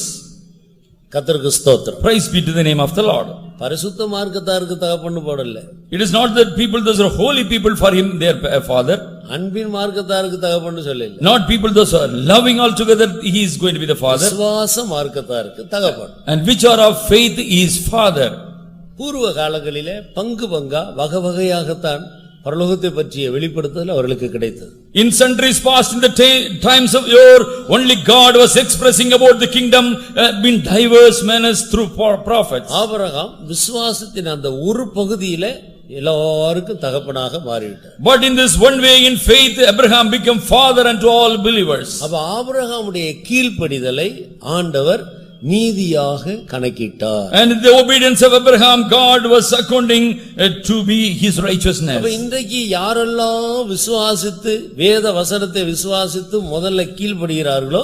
கர்த்தருக்கு ஸ்தோத்திரம்.
Praise be to the name of the Lord.
பரிசுத்த மார்க்கத்தாருக்கு தகப்பன்னு போடல.
It is not that people, those are holy people, for him their father.
அன்பின் மார்க்கத்தாருக்கு தகப்பன்னு சொல்லல.
Not people those who are loving altogether, he is going to be the father.
விசுவாச மார்க்கத்தாருக்கு தகப்பன்.
And which are of faith, he is father.
பூர்வ காலங்களிலே பங்கு பங்கா வகை வகையாகத்தான் பரலோகத்தை பற்றிய வெளிப்படுத்தல் அவர்களுக்கு கிடைத்தது.
In centuries past, in the times of yore, only God was expressing about the kingdom in diverse manners through prophets.
Abraham விசுவாசத்தின் அந்த ஒரு பகுதியிலே எல்லாருக்கும் தகப்பனாக மாறிவிட்டார்.
But in this one way, in faith, Abraham became father unto all believers.
அப்ப ஆபிரகாமுடைய கீழ்ப்படிதலை ஆண்டவர் நீதியாக கணக்கிட்டார்.
And the obedience of Abraham, God was accounting to be his righteousness.
அப்ப இன்றைக்கு யாரெல்லாம் விசுவாசித்து வேத வசனத்தை விசுவாசித்து முதல்ல கீழ்ப்படுகிறார்களோ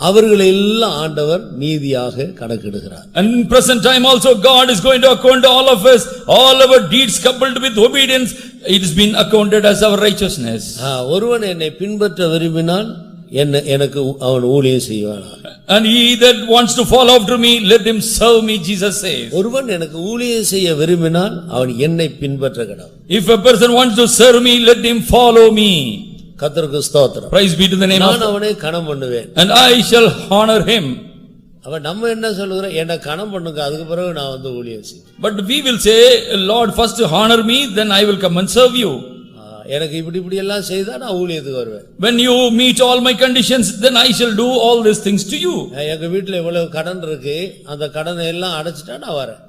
அவர்களை எல்லாம் ஆண்டவர் நீதியாக கணக்கிடுகிறார்.
And in present time also God is going to account all of us, all our deeds coupled with obedience, it has been accounted as our righteousness.
ஒருவன் என்னை பின்பற்ற விரும்பினால் எனக்கு அவன் ஊழியம் செய்வான்.
And he that wants to follow after me, let him serve me, Jesus says.
ஒருவன் எனக்கு ஊழியம் செய்ய விரும்பினால் அவன் என்னை பின்பற்ற கடவன்.
If a person wants to serve me, let him follow me.
கர்த்தருக்கு ஸ்தோத்திரம்.
Praise be to the name of God.
நான் அவனை கனம் பண்ணுவேன்.
And I shall honor him.
அவன் நம்ம என்ன சொல்லுகிறோம், என்ன கனம் பண்ணுங்க, அதுக்கு பிறகு நான் வந்து ஊழியம் செய்வேன்.
But we will say, Lord, first honor me, then I will come and serve you.
எனக்கு இப்படி எல்லாம் செய்தா நான் ஊழியத்துக்கு வருவேன்.
When you meet all my conditions, then I shall do all these things to you.
எங்க வீட்ல இவ்வளவு கடன் இருக்கு, அந்த கடனை எல்லாம் அடைச்சிட்டா நான் வரேன்.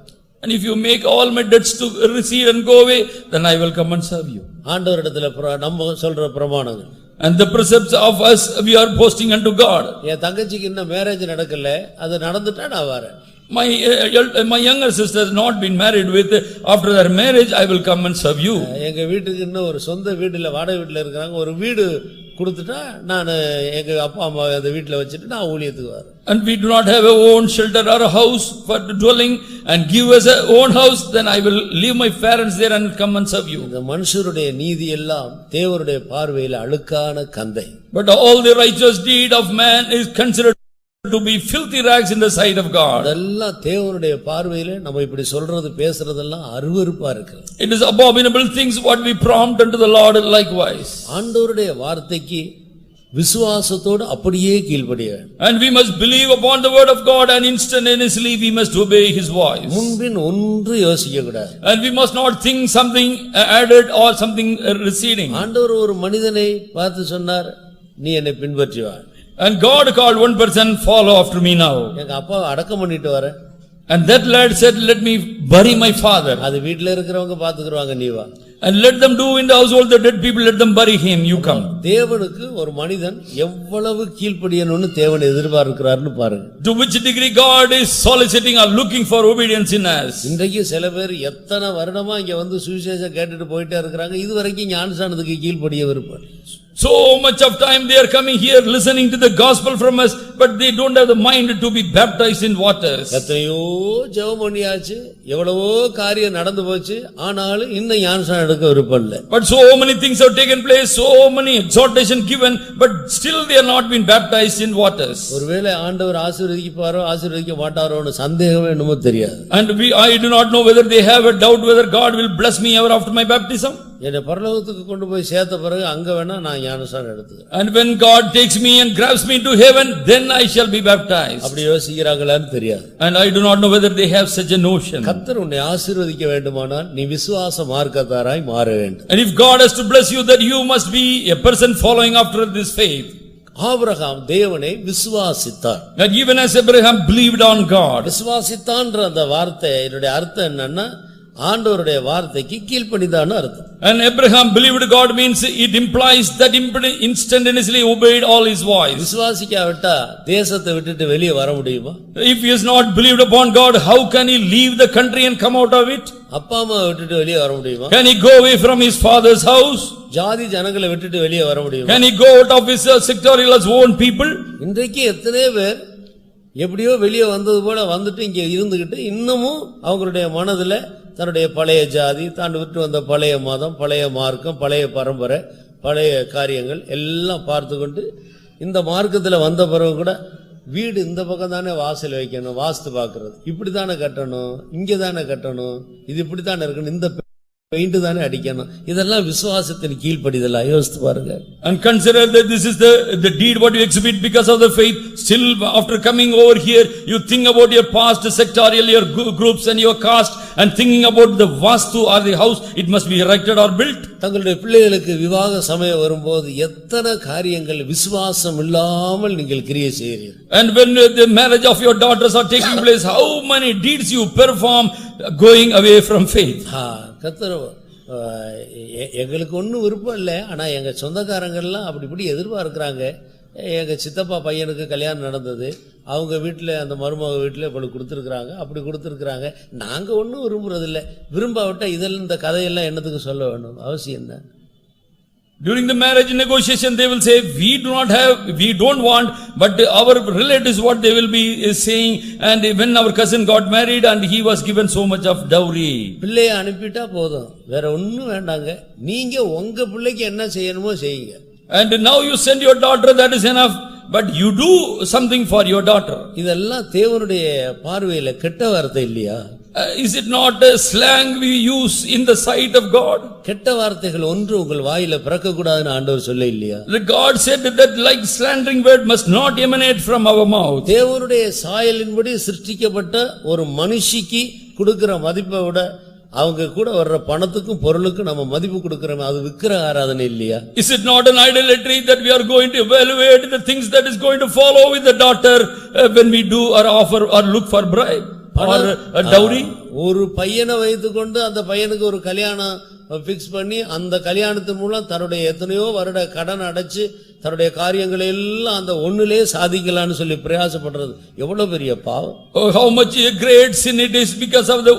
And if you make all my debts to recede and go away, then I will come and serve you.
ஆண்டவரிடத்துல நம்ம சொல்ற பிரமாணங்கள்.
And the precepts of us we are posting unto God.
என் தங்கச்சிக்கு இன்னும் மேரேஜ் நடக்கல, அது நடந்துட்டா நான் வரேன்.
My younger sister has not been married with, after their marriage I will come and serve you.
எங்க வீட்டுக்கு இன்னும் ஒரு சொந்த வீடுல வாடகை வீட்டுல இருக்காங்க, ஒரு வீடு கொடுத்துட்டா நான் எங்க அப்பா அம்மா அந்த வீட்டுல வச்சிட்டு நான் ஊழியத்துக்கு வரேன்.
And we do not have a own shelter or a house for dwelling, and give us a own house, then I will leave my parents there and come and serve you.
இந்த மனுஷருடைய நீதி எல்லாம் தேவனுடைய பார்வையில் அழுக்கான கந்தை.
But all the righteous deed of man is considered to be filthy rags in the sight of God.
அதெல்லாம் தேவனுடைய பார்வையிலே நம்ம இப்படி சொல்றது பேசுறதெல்லாம் அருவருப்பா இருக்கு.
It is abominable things what we prompt unto the Lord likewise.
ஆண்டவருடைய வார்த்தைக்கு விசுவாசத்தோடு அப்படியே கீழ்ப்படிய வேண்டும்.
And we must believe upon the word of God, and instantaneously we must obey his voice.
முன்பின் ஒன்று யோசிக்க கூடாது.
And we must not think something added or something receding.
ஆண்டவர் ஒரு மனிதனை பார்த்து சொன்னார், நீ என்னை பின்பற்றி வா.
And God called one person, follow after me now.
எங்க அப்பா அடக்கம் பண்ணிட்டு வர.
And that lad said, let me bury my father.
அது வீட்ல இருக்கிறவங்க பாத்துக்குவாங்க, நீ வா.
And let them do in the household, the dead people, let them bury him, you come.
தேவனுக்கு ஒரு மனிதன் எவ்வளவு கீழ்ப்படியணும்னு தேவன் எதிர்பார்க்கிறார்னு பாருங்க.
To which degree God is soliciting or looking for obedience in us.
இன்றைக்கு சில பேர் எத்தனை வருடமா இங்க வந்து சுவிசேஷம் கேட்டுட்டு போயிட்டே இருக்கிறாங்க, இதுவரைக்கும் ஞானஸ்நானத்துக்கு கீழ்ப்படிய விருப்பம்.
So much of time they are coming here listening to the gospel from us, but they don't have the mind to be baptized in waters.
எத்தனையோ ஜெபம் பண்ணியாச்சு, எவ்வளவோ காரியம் நடந்து போச்சு, ஆனாலும் இன்னும் ஞானஸ்நானம் எடுக்க விருப்பம் இல்லை.
But so many things have taken place, so many exhortation given, but still they are not been baptized in waters.
ஒருவேளை ஆண்டவர் ஆசீர்வதிப்பாரோ ஆசீர்வதிக்க மாட்டாரோன்னு சந்தேகமே என்னமோ தெரியாது.
And I do not know whether they have a doubt whether God will bless me ever after my baptism.
என்னை பரலோகத்துக்கு கொண்டு போய் சேர்த்த பிறகு அங்க வேணா நான் ஞானஸ்நானம் எடுத்துக்கிறேன்.
And when God takes me and grabs me to heaven, then I shall be baptized.
அப்படி யோசிக்கிறாங்களான்னு தெரியாது.
And I do not know whether they have such a notion.
கர்த்தர் உன்னை ஆசீர்வதிக்க வேண்டுமானால் நீ விசுவாச மார்க்கத்தாராய் மாற வேண்டும்.
And if God has to bless you, that you must be a person following after this faith.
Abraham தேவனை விசுவாசித்தார்.
That even as Abraham believed on God.
விசுவாசித்தான்ற அந்த வார்த்தை என்னுடைய அர்த்தம் என்னன்னா, ஆண்டவருடைய வார்த்தைக்கு கீழ்ப்படிந்தான்னு அர்த்தம்.
And Abraham believed God means it implies that instantaneously obeyed all his voice.
விசுவாசிக்காவிட்டா தேசத்தை விட்டுட்டு வெளியே வர முடியுமா?
If he has not believed upon God, how can he leave the country and come out of it?
அப்பா அம்மா விட்டுட்டு வெளியே வர முடியுமா?
Can he go away from his father's house?
ஜாதி ஜனங்களை விட்டுட்டு வெளியே வர முடியுமா?
Can he go out of his sectorial own people?
இன்றைக்கு எத்தனை பேர் எப்படியோ வெளியே வந்தது போல வந்துட்டு இங்க இருந்துகிட்டு இன்னமும் அவங்களுடைய மனதுல தன்னுடைய பழைய ஜாதி, தான் விட்டு வந்த பழைய மதம், பழைய மார்க்கம், பழைய பரம்பரை, பழைய காரியங்கள் எல்லாம் பார்த்து கொண்டு இந்த மார்க்கத்துல வந்த பிறகு கூட வீடு இந்த பக்கம் தானே வாசல் வைக்கணும், வாஸ்து பாக்குறது இப்படித்தானே கட்டணும், இங்கதானே கட்டணும், இது இப்படித்தானே இருக்கணும், இந்த பெயிண்ட் தானே அடிக்கணும், இதெல்லாம் விசுவாசத்தின் கீழ்ப்படிதல். யோசித்து பாருங்க.
And consider that this is the deed what you exhibit because of the faith. Still after coming over here, you think about your past sectorial, your groups and your caste, and thinking about the vastu or the house, it must be erected or built.
தங்களுடைய பிள்ளைகளுக்கு விவாக சமயம் வரும்போது எத்தனை காரியங்கள் விசுவாசம் இல்லாமல் நீங்கள் கிரியை செய்கிறீர்கள்.
And when the marriage of your daughters are taking place, how many deeds you perform going away from faith.
கர்த்தர் எங்களுக்கு ஒன்றும் விருப்பம் இல்லை, ஆனா எங்க சொந்தக்காரங்கள்லாம் அப்படி இப்படி எதிர்பார்க்கிறாங்க. எங்க சித்தப்பா பையனுக்கு கல்யாணம் நடந்தது, அவங்க வீட்டில் அந்த மருமக வீட்டில் இப்படி கொடுத்துருக்குறாங்க, அப்படி கொடுத்துருக்குறாங்க, நாங்க ஒன்றும் விரும்புறதில்லை, விரும்பாவிட்டா இதில் இந்த கதையெல்லாம் என்னத்துக்கு சொல்ல வேணும், அவசியம் என்ன?
During the marriage negotiation, they will say, we don't want, but our relatives what they will be saying. And when our cousin got married and he was given so much of dowry.
பிள்ளையை அனுப்பிட்டா போதும், வேற ஒன்னும் வேண்டாங்க, நீங்க உங்க பிள்ளைக்கு என்ன செய்யணுமோ செய்யுங்க.
And now you send your daughter, that is enough, but you do something for your daughter.
இதெல்லாம் தேவனுடைய பார்வையில கெட்ட வார்த்தை இல்லையா?
Is it not a slang we use in the sight of God?
கெட்ட வார்த்தைகள் ஒன்று உங்கள் வாயில பிறக்க கூடாதுன்னு ஆண்டவர் சொல்ல இல்லையா?
The God said that like slandering word must not emanate from our mouth.
தேவனுடைய சாயலின்படி சிருஷ்டிக்கப்பட்ட ஒரு மனுஷிக்கு கொடுக்கிற மதிப்பை விட அவங்க கூட வர்ற பணத்துக்கும் பொருளுக்கும் நம்ம மதிப்பு கொடுக்கிறோம், அது விக்கிர ஆராதனை இல்லையா?
Is it not an idolatry that we are going to evaluate the things that is going to follow with the daughter when we do or offer or look for bribe or a dowry?
ஒரு பையனை வைத்துக்கொண்டு அந்த பையனுக்கு ஒரு கல்யாணம் fix பண்ணி அந்த கல்யாணத்தின் மூலம் தன்னுடைய எத்தனையோ வருட கடன் அடைச்சு தன்னுடைய காரியங்களை எல்லாம் அந்த ஒண்ணுலே சாதிக்கலாம்னு சொல்லி பிரயாசப்படுறது எவ்வளவு பெரிய பாவம்.
Oh, how much a great sin it is because of the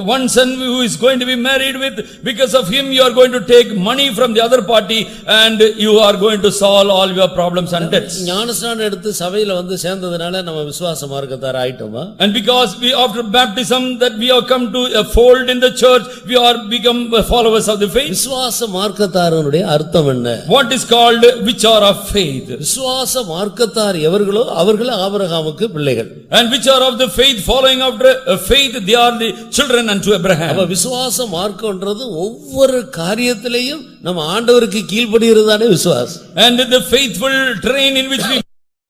one son who is going to be married with, because of him you are going to take money from the other party and you are going to solve all your problems and debts.
ஞானஸ்நானம் எடுத்து சபையில வந்து சேர்ந்ததனால நம்ம விசுவாச மார்க்கத்தார் ஆயிட்டோமா?
And because we after baptism that we have come to a fold in the church, we are become followers of the faith.
விசுவாச மார்க்கத்தாருடைய அர்த்தம் என்ன?
What is called which are of faith?
விசுவாச மார்க்கத்தார் எவர்களோ அவர்கள் ஆபிரகாமுக்கு பிள்ளைகள்.
And which are of the faith, following after faith, they are the children unto Abraham.
அப்ப விசுவாச மார்க்கம்ன்றது ஒவ்வொரு காரியத்திலேயும் நம்ம ஆண்டவருக்கு கீழ்ப்படிகிறதானே விசுவாசம்.
And the faithful train in which we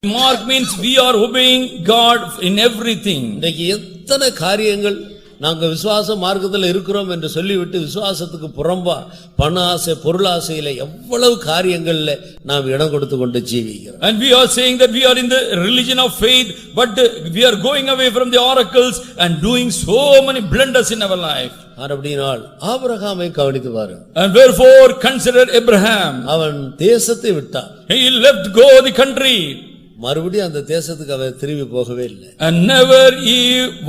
mark means we are obeying God in everything.
இன்னைக்கு எத்தனை காரியங்கள் நாங்க விசுவாச மார்க்கத்தில் இருக்கிறோம் என்று சொல்லிவிட்டு விசுவாசத்துக்கு புறம்பா பண ஆசை பொருளாசையில எவ்வளவு காரியங்கள்ல நாம் இடம் கொடுத்து கொண்டு ஜீவிக்கிறோம்.
And we are saying that we are in the religion of faith, but we are going away from the oracles and doing so many blunders in our life.
அப்படினால் ஆபிரகாமை கவனித்து பாரு.
And wherefore consider Abraham.
அவன் தேசத்தை விட்டான்.
He left go the country.
மறுபடியும் அந்த தேசத்துக்கு அவன் திரும்பி போகவே இல்லை.
And never he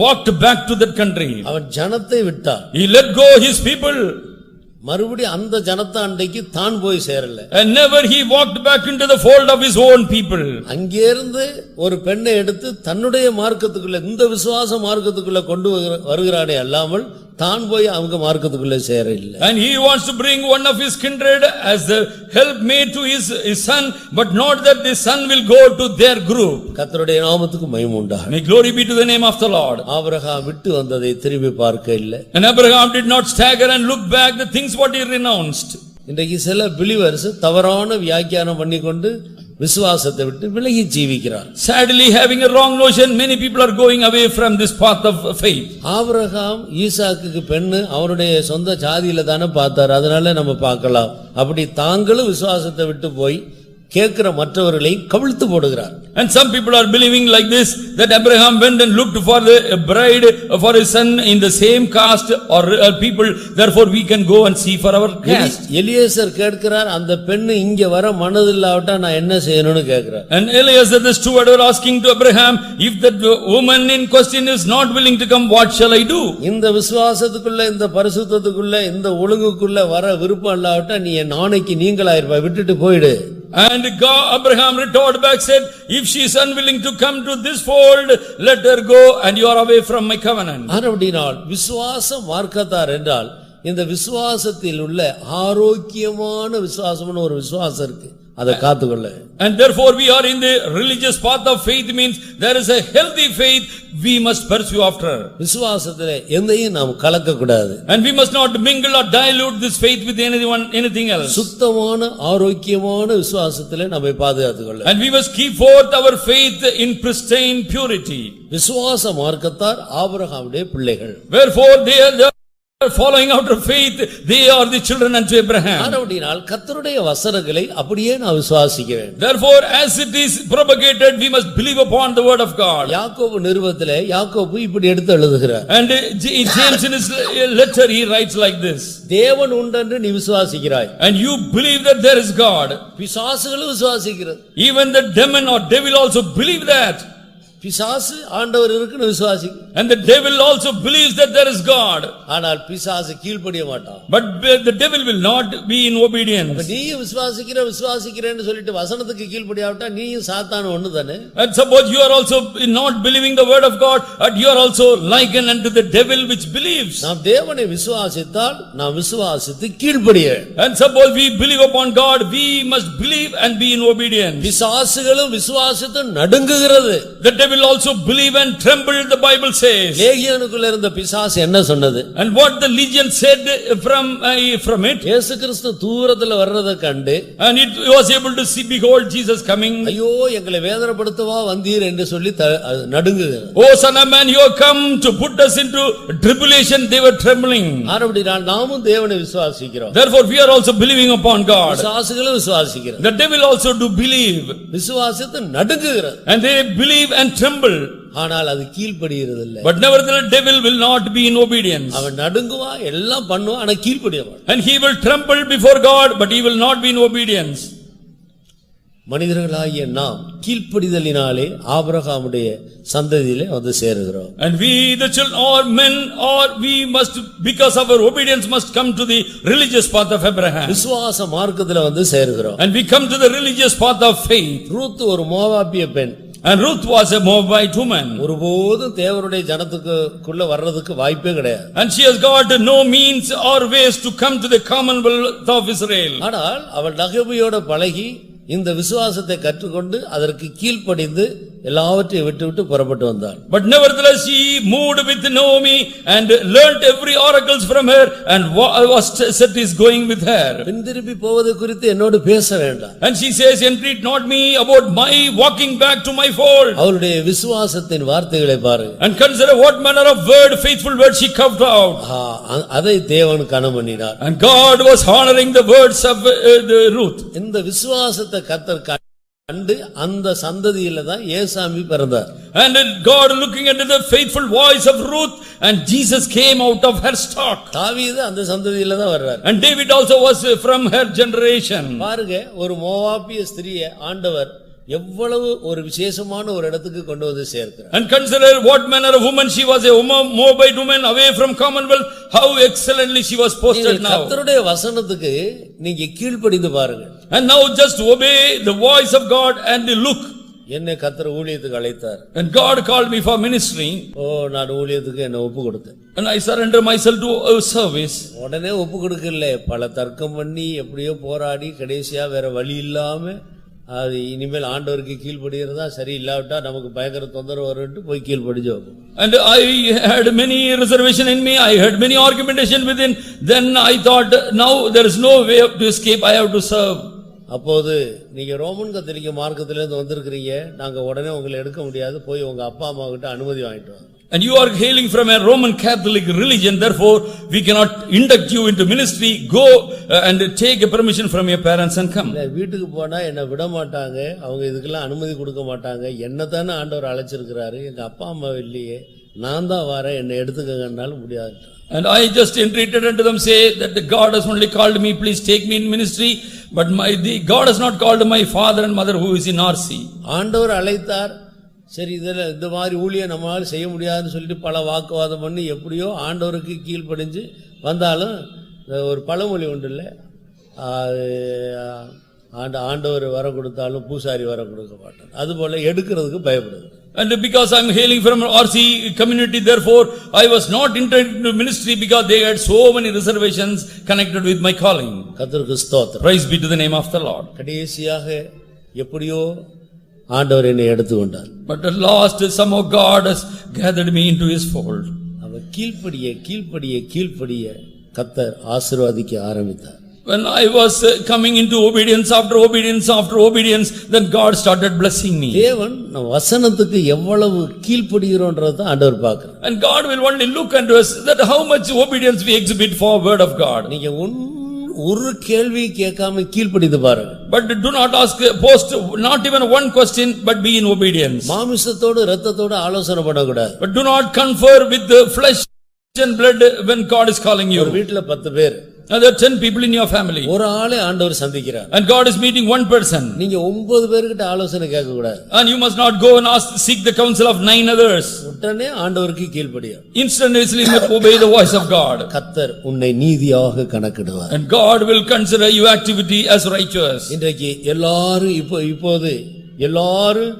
walked back to that country.
அவன் ஜனத்தை விட்டான்.
He let go his people.
மறுபடியும் அந்த ஜனத்தை அண்டைக்கு தான் போய் சேரல.
And never he walked back into the fold of his own people.
அங்கிருந்து ஒரு பெண்ணை எடுத்து தன்னுடைய மார்க்கத்துக்குள்ள இந்த விசுவாச மார்க்கத்துக்குள்ள கொண்டு வருகிறானே அல்லாமல் தான் போய் அவங்க மார்க்கத்துக்குள்ள சேர இல்லை.
And he wants to bring one of his kindred as the helpmate to his son, but not that the son will go to their group.
கர்த்தருடைய நாமத்துக்கு மகிமை உண்டாகட்டும்.
May glory be to the name of the Lord.
Abraham விட்டு வந்ததை திரும்பி பார்க்க இல்லை.
And Abraham did not stagger and look back the things what he renounced.
இன்றைக்கு சில பிலிவர்ஸ் தவறான வியாக்கியானம் பண்ணிக்கொண்டு விசுவாசத்தை விட்டு விலகி ஜீவிக்கிறார்.
Sadly, having a wrong notion, many people are going away from this path of faith.
Abraham ஈசாக்குக்கு பெண்ணு அவருடைய சொந்த ஜாதியில தானே பார்த்தார், அதனால நம்ம பார்க்கலாம். அப்படி தாங்களும் விசுவாசத்தை விட்டு போய் கேட்கிற மற்றவர்களை கவிழ்த்து போடுகிறார்.
And some people are believing like this, that Abraham went and looked for the bride for his son in the same caste or people, therefore we can go and see for our caste.
Eliezer கேட்கிறார், அந்த பெண்ணு இங்க வர மனதில்லாவிட்டா நான் என்ன செய்யணும்னு கேட்கிறார்.
And Eliezer the steward were asking to Abraham, if that woman in question is not willing to come, what shall I do?
இந்த விசுவாசத்துக்குள்ள, இந்த பரிசுத்தத்துக்குள்ள, இந்த ஒழுங்குக்குள்ள வர விருப்பம் இல்லாவிட்டா நீ என் ஆணைக்கு நீங்களாயிருப்ப, விட்டுட்டு போயிடு.
And Abraham retorted back, said, if she is unwilling to come to this fold, let her go, and you are away from my covenant.
அப்படினால் விசுவாச மார்க்கத்தார் என்றால் இந்த விசுவாசத்தில் உள்ள ஆரோக்கியமான விசுவாசம்னு ஒரு விசுவாசம் இருக்கு, அதை காத்துக்கொள்ள.
And therefore we are in the religious path of faith, means there is a healthy faith we must pursue after.
விசுவாசத்திலே எதையும் நாம் கலக்க கூடாது.
And we must not mingle or dilute this faith with anything else.
சுத்தமான ஆரோக்கியமான விசுவாசத்திலே நம்மை பாதுகாத்துக் கொள்ள.
And we must keep forth our faith in pristine purity.
விசுவாச மார்க்கத்தார் ஆபிரகாமுடைய பிள்ளைகள்.
Wherefore they are following out of faith, they are the children unto Abraham.
அப்படினால் கர்த்தருடைய வசனங்களை அப்படியே நான் விசுவாசிக்கிறேன்.
Therefore as it is propagated, we must believe upon the word of God.
யாக்கோபு நிருபத்திலே யாக்கோபு இப்படி எடுத்து எழுதுகிறார்.
And James in his letter he writes like this,
தேவன் உண்டென்று நீ விசுவாசிக்கிறாய்,
and you believe that there is God.
பிசாசுகளும் விசுவாசிக்கிறது.
Even the demon or devil also believe that.
பிசாசு ஆண்டவர் இருக்குன்னு விசுவாசிக்கும்.
And the devil also believes that there is God.
ஆனால் பிசாசு கீழ்ப்படிய மாட்டான்.
But the devil will not be in obedience.
நீயும் விசுவாசிக்கிறேன்னு சொல்லிட்டு வசனத்துக்கு கீழ்ப்படியாவிட்டா நீயும் சாத்தான் ஒண்ணுதானே.
And suppose you are also not believing the word of God, and you are also likened unto the devil which believes.
நாம் தேவனை விசுவாசித்தால் நாம் விசுவாசித்து கீழ்ப்படிய.
And suppose we believe upon God, we must believe and be in obedience.
பிசாசுகளும் விசுவாசித்து நடுங்குகிறது.
The devil also believe and tremble, the Bible says.
லேகியோனுக்குள்ள இருந்த பிசாசு என்ன சொன்னது?
And what the legion said from it,
இயேசு கிறிஸ்து தூரத்துல வர்றதை கண்டு,
and it was able to see, behold Jesus coming.
ஐயோ எங்களை வேதனைப்படுத்தவா வந்தீர் என்று சொல்லி நடுங்குகிறது.
Oh son of man, you have come to put us into tribulation. They were trembling.
ஆனபடியால் நாமும் தேவனை விசுவாசிக்கிறோம்.
Therefore we are also believing upon God.
பிசாசுகளும் விசுவாசிக்கிறது.
The devil also do believe.
விசுவாசித்து நடுங்குகிறது.
And they believe and tremble.
ஆனால் அது கீழ்ப்படிகிறது இல்ல.
But nevertheless devil will not be in obedience.
அவன் நடுங்குவா, எல்லாம் பண்ணுவான், ஆனா கீழ்ப்படிய மாட்டான்.
And he will tremble before God, but he will not be in obedience.
மனிதர்களாகிய நாம் கீழ்ப்படிதலினாலே ஆபிரகாமுடைய சந்ததியிலே வந்து சேருகிறோம்.
And we the children or men, or we must, because our obedience must come to the religious path of Abraham.
விசுவாச மார்க்கத்திலே வந்து சேருகிறோம்.
And we come to the religious path of faith.
Ruth ஒரு மோவாபிய பெண்.
And Ruth was a Moabite woman.
ஒருபோதும் தேவனுடைய ஜனத்துக்குள்ள வர்றதுக்கு வாய்ப்பே கிடையாது.
And she has got no means or ways to come to the commonwealth of Israel.
ஆனால் அவள் நகோமியோட பழகி இந்த விசுவாசத்தை கற்றுக்கொண்டு அதற்கு கீழ்ப்படிந்து எல்லாவற்றையும் விட்டு புறப்பட்டு வந்தாள்.
But nevertheless she moved with Naomi and learnt every oracles from her, and was set is going with her.
பின்திருப்பி போவது குறித்து என்னோடு பேச வேண்டாம்.
And she says, entreat not me about my walking back to my fold.
அவளுடைய விசுவாசத்தின் வார்த்தைகளை பாருங்க.
And consider what manner of word, faithful word she covered out.
அதை தேவன் கனம் பண்ணினார்.
And God was honoring the words of Ruth.
இந்த விசுவாசத்தை கர்த்தர் கண்டு அந்த சந்ததியில தான் ஏசாமி பிறந்தார்.
And God looking into the faithful voice of Ruth, and Jesus came out of her stock.
தாவீது அந்த சந்ததியில தான் வர்றார்.
And David also was from her generation.
பாருங்க, ஒரு மோவாபிய ஸ்திரியை ஆண்டவர் எவ்வளவு ஒரு விசேஷமான ஒரு இடத்துக்கு கொண்டு வந்து சேர்க்கிறார்.
And consider what manner of woman she was, a Moabite woman away from commonwealth, how excellently she was posted now.
கர்த்தருடைய வசனத்துக்கு நீங்க கீழ்ப்படிந்து பாருங்க.
And now just obey the voice of God and look.
என்னை கர்த்தர் ஊழியத்துக்கு அழைத்தார்.
And God called me for ministry.
நான் ஊழியத்துக்கு என்ன ஒப்பு கொடுத்தேன்.
And I surrender myself to service.
உடனே ஒப்பு கொடுக்கல, பல தர்க்கம் பண்ணி எப்படியோ போராடி கடைசியா வேற வழி இல்லாம அது இனிமேல் ஆண்டவருக்கு கீழ்ப்படிகிறதா, சரி இல்லாவிட்டா நமக்கு பயங்கர தொந்தரவு வரும்னு போய் கீழ்ப்படிஞ்சோம்.
And I had many reservation in me, I had many argumentation within. Then I thought, now there is no way to escape, I have to serve.
அப்போது நீங்க ரோமன் கத்தோலிக்க மார்க்கத்திலிருந்து வந்திருக்கிறீங்க, நாங்க உடனே உங்களை எடுக்க முடியாது, போய் உங்க அப்பா அம்மா கிட்ட அனுமதி வாங்கிட்டு வாங்க.
And you are hailing from a Roman Catholic religion, therefore we cannot induct you into ministry. Go and take a permission from your parents and come.
இல்ல, வீட்டுக்கு போனா என்ன விட மாட்டாங்க, அவங்க இதுக்கெல்லாம் அனுமதி கொடுக்க மாட்டாங்க. என்னதானே ஆண்டவர் அழைச்சிருக்கிறாரு, எங்க அப்பா அம்மா இல்லையே, நான் தான் வரேன், என்னை எடுத்துக்கங்கன்னாலும் முடியாது.
And I just entreated unto them, say that the God has only called me, please take me in ministry, but God has not called my father and mother who is in RC.
ஆண்டவர் அழைத்தார், சரி இதுல இந்த மாதிரி ஊழியம் நம்மளால செய்ய முடியாதுன்னு சொல்லிட்டு பல வாக்குவாதம் பண்ணி எப்படியோ ஆண்டவருக்கு கீழ்ப்படிஞ்சு வந்தாலும் ஒரு பழமொழி உண்டு இல்ல, ஆண்டவர் வர கொடுத்தாலும் பூசாரி வர கொடுக்க மாட்டார், அதுபோல எடுக்கிறதுக்கு பயப்படுது.
And because I am hailing from RC community, therefore I was not entered into ministry because they had so many reservations connected with my calling.
கர்த்தருக்கு ஸ்தோத்திரம்.
Praise be to the name of the Lord.
கடைசியாக எப்படியோ ஆண்டவர் என்னை எடுத்துக்கொண்டார்.
But at last somehow God has gathered me into his fold.
அவர் கீழ்ப்படிய கர்த்தர் ஆசீர்வதிக்க ஆரம்பித்தார்.
When I was coming into obedience after obedience, then God started blessing me.
தேவன் நம் வசனத்துக்கு எவ்வளவு கீழ்ப்படிகிறோம்ன்றதை ஆண்டவர் பார்க்கிறார்.
And God will only look unto us that how much obedience we exhibit for word of God.
நீங்க ஒரு கேள்வி கேட்காம கீழ்ப்படிந்து பாருங்க.
But do not post not even one question, but be in obedience.
மாமிசத்தோடு இரத்தத்தோடு ஆலோசனை பண்ணக்கூடாது.
But do not confer with the flesh and blood when God is calling you.
ஒரு வீட்ல 10 பேர்,
There are 10 people in your family.
ஒரு ஆளே ஆண்டவர் சந்திக்கிறார்.
And God is meeting one person.
நீங்க 9 பேர்கிட்ட ஆலோசனை கேட்க கூடாது.
And you must not go and seek the counsel of 9 others.
உடனே ஆண்டவருக்கு கீழ்ப்படியா.
Instantaneously obey the voice of God.
கர்த்தர் உன்னை நீதியாக கணக்கிடுவார்.
And God will consider your activity as righteous.
இன்றைக்கு எல்லாரும் இப்போது எல்லாரும்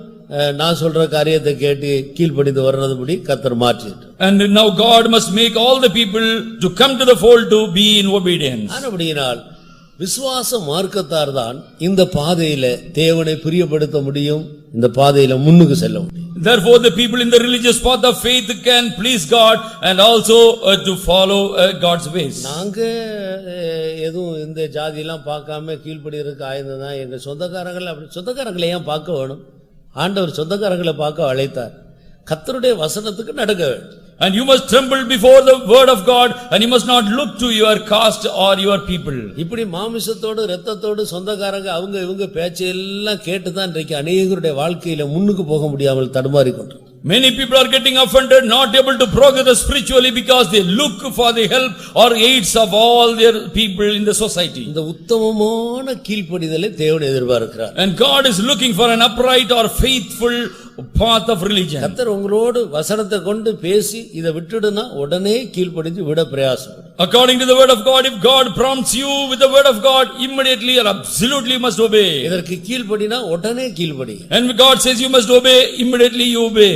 நான் சொல்ற காரியத்தை கேட்டு கீழ்ப்படிந்து வர்றதுபடி கர்த்தர் மாற்றிட்டார்.
And now God must make all the people to come to the fold to be in obedience.
ஆனபடியினால் விசுவாச மார்க்கத்தார் தான் இந்த பாதையில தேவனை பிரியப்படுத்த முடியும், இந்த பாதையில முன்னுக்கு செல்ல முடியும்.
Therefore the people in the religious path of faith can please God and also to follow God's ways.
நாங்க எதுவும் இந்த ஜாதியெல்லாம் பார்க்காம கீழ்ப்படிறதுக்கு ஆயதான். எங்க சொந்தக்காரங்களை ஏன் பார்க்க வேணும்? ஆண்டவர் சொந்தக்காரங்களை பார்க்க அழைத்தார். கர்த்தருடைய வசனத்துக்கு நடக்க வேண்டும்.
And you must tremble before the word of God, and you must not look to your caste or your people.
இப்படி மாமிசத்தோடு இரத்தத்தோடு சொந்தக்காரங்க அவங்க இவங்க பேச்செல்லாம் கேட்டுதான் இன்றைக்கு அநேகருடைய வாழ்க்கையில முன்னுக்கு போக முடியாமல் தடுமாறி கொண்டு.
Many people are getting offended, not able to progress spiritually because they look for the help or aids of all their people in the society.
இந்த உத்தமமான கீழ்ப்படிதலை தேவன் எதிர்பார்க்கிறார்.
And God is looking for an upright or faithful path of religion.
கர்த்தர் உங்களோடு வசனத்தை கொண்டு பேசி இதை விட்டுடுனா உடனே கீழ்ப்படிஞ்சு விட பிரயாசம்.
According to the word of God, if God prompts you with the word of God, immediately or absolutely must obey.
இதற்கு கீழ்ப்படினா உடனே கீழ்ப்படி.
And God says you must obey, immediately you obey.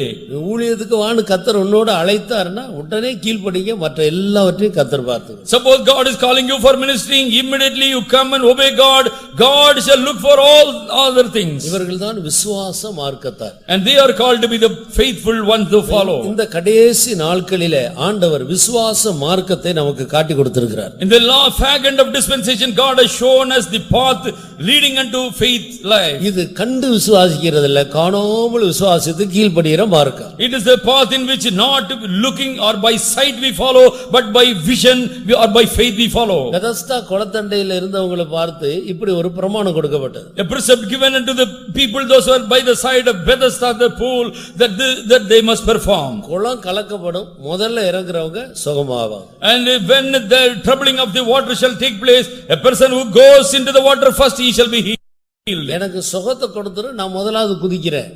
ஊழியத்துக்கு வான்னு கர்த்தர் உன்னோட அழைத்தார்னா உடனே கீழ்ப்படிங்க, மற்ற எல்லாவற்றையும் கர்த்தர் பார்த்து.
Suppose God is calling you for ministering, immediately you come and obey God. God shall look for all other things.
இவர்கள்தான் விசுவாச மார்க்கத்தார்.
And they are called to be the faithful ones to follow.
இந்த கடைசி நாட்களிலே ஆண்டவர் விசுவாச மார்க்கத்தை நமக்கு காட்டி கொடுத்திருக்கிறார்.
In the fag end of dispensation, God has shown us the path leading unto faith life.
இது கண்டு விசுவாசிக்கிறது இல்ல, காணாமல் விசுவாசித்து கீழ்ப்படிகிற மார்க்கம்.
It is the path in which not looking or by sight we follow, but by vision or by faith we follow.
Bethesda குளத்தண்டையில இருந்தவங்களை பார்த்து இப்படி ஒரு பிரமாணம் கொடுக்கப்பட்டது.
A precept given unto the people those who are by the side of Bethesda the pool that they must perform.
குளம் கலக்கப்படும், முதல்ல இறங்குறவங்க சுகமாவாங்க.
And when the troubling of the water shall take place, a person who goes into the water first, he shall be healed.
எனக்கு சுகத்தை கொடுத்துரு, நான் முதலாவது குதிக்கிறேன்.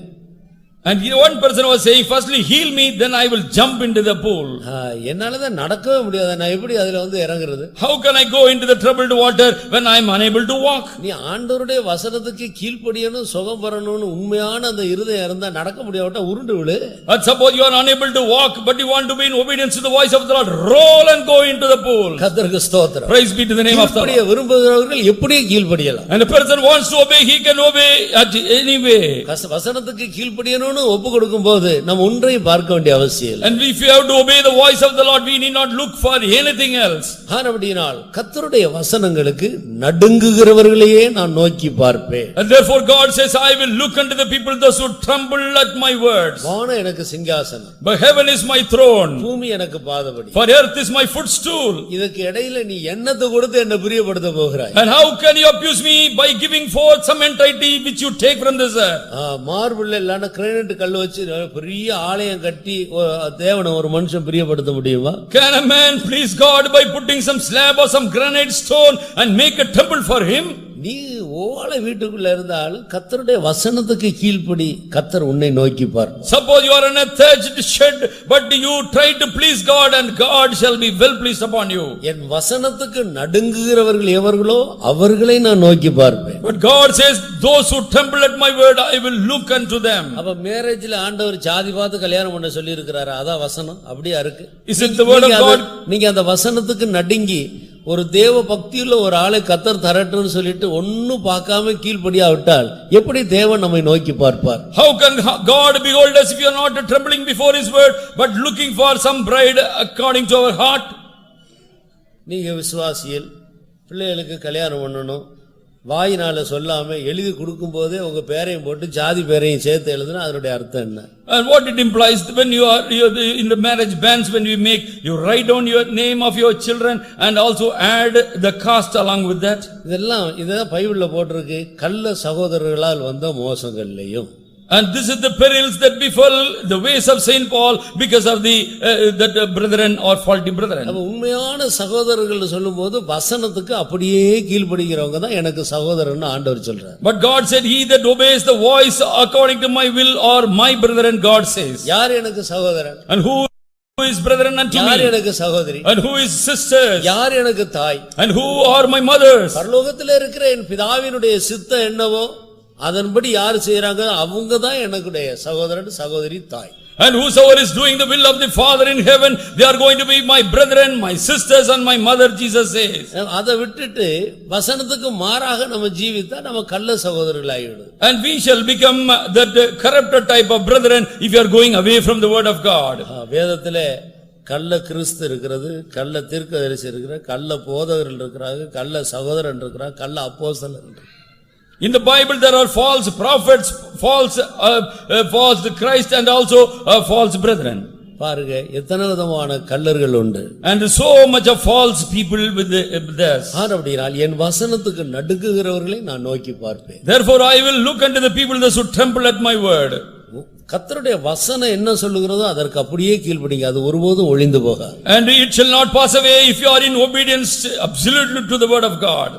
And one person was saying, firstly heal me, then I will jump into the pool.
என்னாலதான் நடக்கவே முடியாது, நான் எப்படி அதுல இறங்குறது?
How can I go into the troubled water when I am unable to walk?
நீ ஆண்டவருடைய வசனத்துக்கு கீழ்ப்படியணும், சுகம் பெறணும்னு உண்மையான அந்த இருதயம் இருந்தா நடக்க முடியாவிட்டா உருண்டு விழு.
But suppose you are unable to walk, but you want to be in obedience to the voice of the Lord, roll and go into the temple.
கர்த்தருக்கு ஸ்தோத்திரம்.
Praise be to the name of the
கீழ்ப்படிய
Lord.
விரும்புகிறவர்கள் எப்படியே கீழ்ப்படியலாம்.
And a person wants to obey, he can obey at any way.
வசனத்துக்கு கீழ்ப்படியணும்னு ஒப்பு கொடுக்கும்போது நம்ம ஒன்றையும் பார்க்க வேண்டிய அவசியம் இல்லை.
And if you have to obey the voice of the Lord, we need not look for anything else.
ஆனபடியினால் கர்த்தருடைய வசனங்களுக்கு நடுங்குகிறவர்களையே நான் நோக்கி பார்ப்பேன்.
And therefore God says, I will look unto the people those who tremble at my words.
வானம் எனக்கு சிங்காசனம்,
But heaven is my throne,
பூமி எனக்கு பாதபடி.
for earth is my footstool.
இதுக்கு இடையில நீ என்னத்தை கொடுத்து என்ன பிரியப்படுத்த போகிறாய்?
And how can you abuse me by giving forth some entity which you take from this earth?
Marble இல்லன்னா கிரானைட் கல் வச்சு பெரிய ஆலயம் கட்டி தேவனை ஒரு மனுஷன் பிரியப்படுத்த முடியுமா?
Can a man please God by putting some slab or some granite stone and make a temple for him?
நீ ஓலை வீட்டுக்குள்ள இருந்தால் கர்த்தருடைய வசனத்துக்கு கீழ்ப்படி, கர்த்தர் உன்னை நோக்கி பார்.
Suppose you are in a thatched shed, but you try to please God, and God shall be well pleased upon you.
என் வசனத்துக்கு நடுங்குகிறவர்கள் எவர்களோ அவர்களை நான் நோக்கி பார்ப்பேன்.
But God says, those who tremble at my word, I will look unto them.
அப்ப மேரேஜ்ல ஆண்டவர் ஜாதி பார்த்து கல்யாணம் பண்ண சொல்லி இருக்கிறாரு, அதான் வசனம் அப்படியே இருக்கு.
Is it the word of God?
நீங்க அந்த வசனத்துக்கு நடுங்கி ஒரு தேவ பக்தியுள்ள ஒரு ஆளை கர்த்தர் தரட்டுன்னு சொல்லிட்டு ஒன்னும் பார்க்காம கீழ்ப்படியா விட்டால் எப்படி தேவன் நம்மை நோக்கி பார்ப்பார்?
How can God behold us if you are not trembling before his word, but looking for some bride according to our heart?
நீங்க விசுவாசியில் பிள்ளைகளுக்கு கல்யாணம் பண்ணணும், வாயினால சொல்லாம எழுதி கொடுக்கும் போதே உங்க பேரையும் போட்டு ஜாதி பேரையும் சேர்த்து எழுதுனா அதனுடைய அர்த்தம் என்ன?
And what it implies when you are in the marriage banns, when you make, you write down your name of your children and also add the caste along with that.
இதெல்லாம் பைபிள்ல போட்டிருக்கு, கள்ள சகோதரர்களால் வந்த மோசங்கள்லையும்.
And this is the perils that befell the ways of Saint Paul because of the that brethren or faulty brethren.
அப்ப உண்மையான சகோதரர்கள் சொல்லும்போது வசனத்துக்கு அப்படியே கீழ்ப்படிகிறவங்க தான் எனக்கு சகோதரன்னு ஆண்டவர் சொல்றார்.
But God said, he that obeys the voice according to my will or my brethren, God says.
யார் எனக்கு சகோதரன்?
And who is brethren unto me?
யார் எனக்கு சகோதரி?
And who is sisters?
யார் எனக்கு தாய்?
And who are my mothers?
பரலோகத்தில் இருக்கிற என் பிதாவினுடைய சித்தம் என்னவோ அதன்படி யார் செய்யறாங்க அவங்க தான் எனக்குடைய சகோதரன் சகோதரி தாய்.
And whosoever is doing the will of the Father in heaven, they are going to be my brethren, my sisters and my mother, Jesus says.
அதை விட்டுட்டு வசனத்துக்கு மாறாக நம்ம ஜீவித்தா நம்ம கள்ள சகோதரர்கள் ஆகிவிடும்.
And we shall become that corrupted type of brethren if you are going away from the word of God.
வேதத்திலே கள்ள கிறிஸ்து இருக்கிறது, கள்ள தீர்க்கதரிசி இருக்கிறார், கள்ள போதகர்கள் இருக்கிறாங்க, கள்ள சகோதரன் இருக்கிறார், கள்ள அப்போஸ்தலர் இருக்கிறார்.
In the Bible there are false prophets, false Christ and also false brethren.
பாருங்க எத்தனை விதமான கள்ளர்கள் உண்டு.
And so much of false people with this.
அப்படினால் என் வசனத்துக்கு நடுங்குகிறவர்களை நான் நோக்கி பார்ப்பேன்.
Therefore I will look unto the people that should tremble at my word.
கர்த்தருடைய வசனம் என்ன சொல்லுகிறதோ அதற்கு அப்படியே கீழ்ப்படிங்க, அது ஒருபோதும் ஒளிந்து போகாது.
And it shall not pass away if you are in obedience absolutely to the word of God.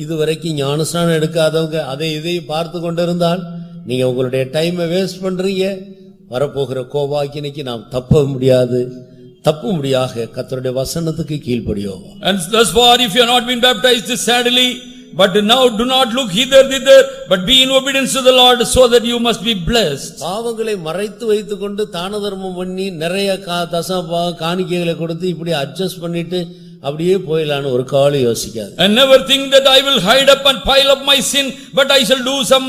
இதுவரைக்கும் ஞானஸ்நானம் எடுக்காதவங்க அதை இதையும் பார்த்து கொண்டிருந்தால் நீங்க உங்களுடைய டைமை வேஸ்ட் பண்றீங்க. வரப்போகிற கோபாக்கினைக்கு நாம் தப்ப முடியாக கர்த்தருடைய வசனத்துக்கு கீழ்ப்படியோம்.
And thus far if you have not been baptized sadly, but now do not look hither thither, but be in obedience to the Lord so that you must be blessed.
பாவங்களை மறைத்து வைத்துக்கொண்டு தான தர்மம் பண்ணி நிறைய காணிக்கைகளை கொடுத்து இப்படி அட்ஜஸ்ட் பண்ணிட்டு அப்படியே போயிடலான்னு ஒரு காலம் யோசிக்காது.
And never think that I will hide up and pile up my sin, but I shall do some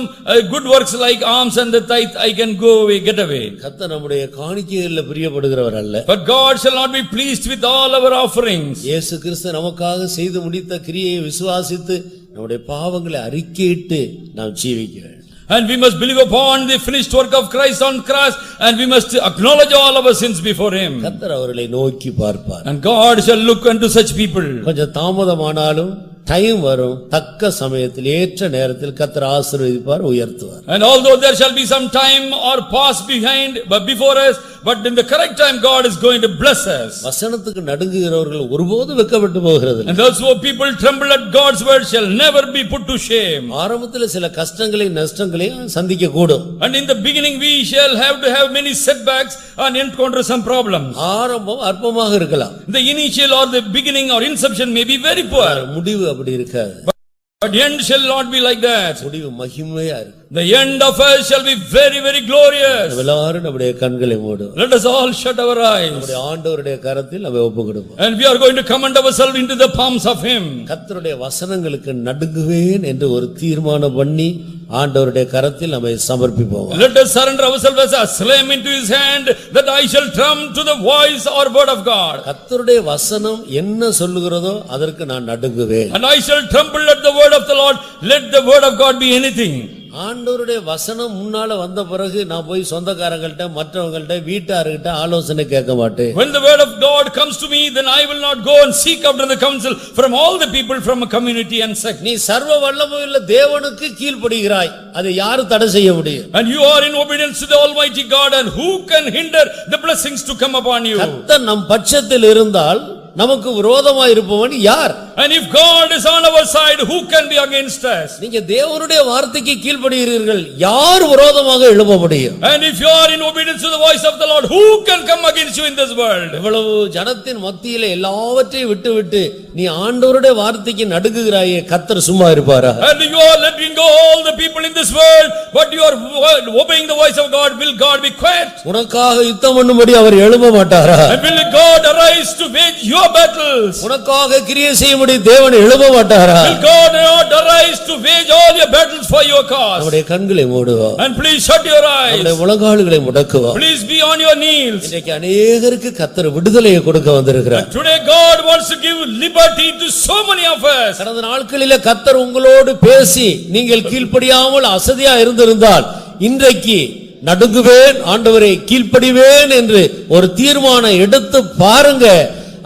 good works like alms and the tithe, I can go away, get away.
கர்த்தர் நம்முடைய காணிக்கைகளில் பிரியப்படுகிறவர் அல்ல.
But God shall not be pleased with all our offerings.
இயேசு கிறிஸ்து நமக்காக செய்து முடித்த கிரியையை விசுவாசித்து நம்முடைய பாவங்களை அறிக்கையிட்டு நாம் ஜீவிக்க வேண்டும்.
And we must believe upon the finished work of Christ on cross, and we must acknowledge all our sins before him.
கர்த்தர் அவர்களை நோக்கி பார்ப்பார்.
And God shall look unto such people.
கொஞ்சம் தாமதமானாலும் டைம் வரும், தக்க சமயத்தில் ஏற்ற நேரத்தில் கர்த்தர் ஆசீர்வதிப்பார், உயர்த்துவார்.
And although there shall be some time or pass behind but before us, but in the correct time God is going to bless us.
வசனத்துக்கு நடுங்குகிறவர்கள் ஒருபோதும் வெட்கப்பட்டு போகிறது.
And those who people tremble at God's word shall never be put to shame.
ஆரம்பத்தில் சில கஷ்டங்களையும் நஷ்டங்களையும் சந்திக்க கூடும்.
And in the beginning we shall have to have many setbacks and encounter some problems.
ஆரம்பம் அற்பமாக இருக்கலாம்.
The initial or the beginning or inception may be very poor.
முடிவு அப்படி இருக்காது.
But the end shall not be like that.
முடிவு மகிமையா இருக்கு.
The end of us shall be very, very glorious.
எல்லாரும் நம்முடைய கண்களை மூடுவோம்.
Let us all shut our eyes.
நம்முடைய ஆண்டவருடைய கரத்தில் நம்ம ஒப்புக்கொடுப்போம்.
And we are going to commend ourselves into the palms of Him.
கர்த்தருடைய வசனங்களுக்கு நடுங்குவேன் என்று ஒரு தீர்மானம் பண்ணி ஆண்டவருடைய கரத்தில் நம்மை சமர்ப்பிப்போம்.
Let us surrender ourselves as a slave into His hand, that I shall tremble to the voice or word of God.
கர்த்தருடைய வசனம் என்ன சொல்லுகிறதோ அதற்கு நான் நடுங்குவேன்.
And I shall tremble at the word of the Lord. Let the word of God be anything.
ஆண்டவருடைய வசனம் முன்னால வந்த பிறகு நான் போய் சொந்தக்காரங்கள்ட்ட மற்றவங்கள்ட்ட வீட்டார்கிட்ட ஆலோசனை கேட்க மாட்டேன்.
When the word of God comes to me, then I will not go and seek after the counsel from all the people from a community and sect.
நீ சர்வ வல்லமையுள்ள தேவனுக்கு கீழ்ப்படிகிறாய், அதை யாரு தடை செய்ய முடியும்?
And you are in obedience to the Almighty God, and who can hinder the blessings to come upon you?
கர்த்தர் நம் பட்சத்தில் இருந்தால் நமக்கு விரோதமாய் இருப்பவன் யார்?
And if God is on our side, who can be against us?
நீங்க தேவனுடைய வார்த்தைக்கு கீழ்ப்படிகிறீர்கள், யார் விரோதமாக எழும்ப முடியும்?
And if you are in obedience to the voice of the Lord, who can come against you in this world?
இவ்வளவு ஜனத்தின் மத்தியிலே எல்லாவற்றையும் விட்டுவிட்டு நீ ஆண்டவருடைய வார்த்தைக்கு நடுங்குகிறாயே, கர்த்தர் சும்மா இருப்பாரா?
And you are letting go all the people in this world, but you are obeying the voice of God. Will God be quiet?
உனக்காக யுத்தம் பண்ணும்படி அவர் எழும்ப மாட்டாரா?
And will God arise to wage your battles?
உனக்காக கிரியை செய்யும்படி தேவன் எழும்ப மாட்டாரா?
Will God not arise to wage all your battles for your cause?
நம்முடைய கண்களை மூடுவோம்.
And please shut your eyes.
நம்முடைய முழங்கால்களை முடக்குவோம்.
Please be on your knees.
இன்னைக்கு अनेகருக்கு கர்த்தர் விடுதலையை கொடுக்க வந்திருக்கிறார்.
Today God wants to give liberty to so many of us.
கடந்த நாட்களிலே கர்த்தர் உங்களோடு பேசி நீங்கள் கீழ்ப்படியாமல் அசதியா இருந்திருந்தால் இன்றைக்கு நடுங்குவேன், ஆண்டவரே கீழ்ப்படிவேன் என்று ஒரு தீர்மானம் எடுத்து பாருங்க.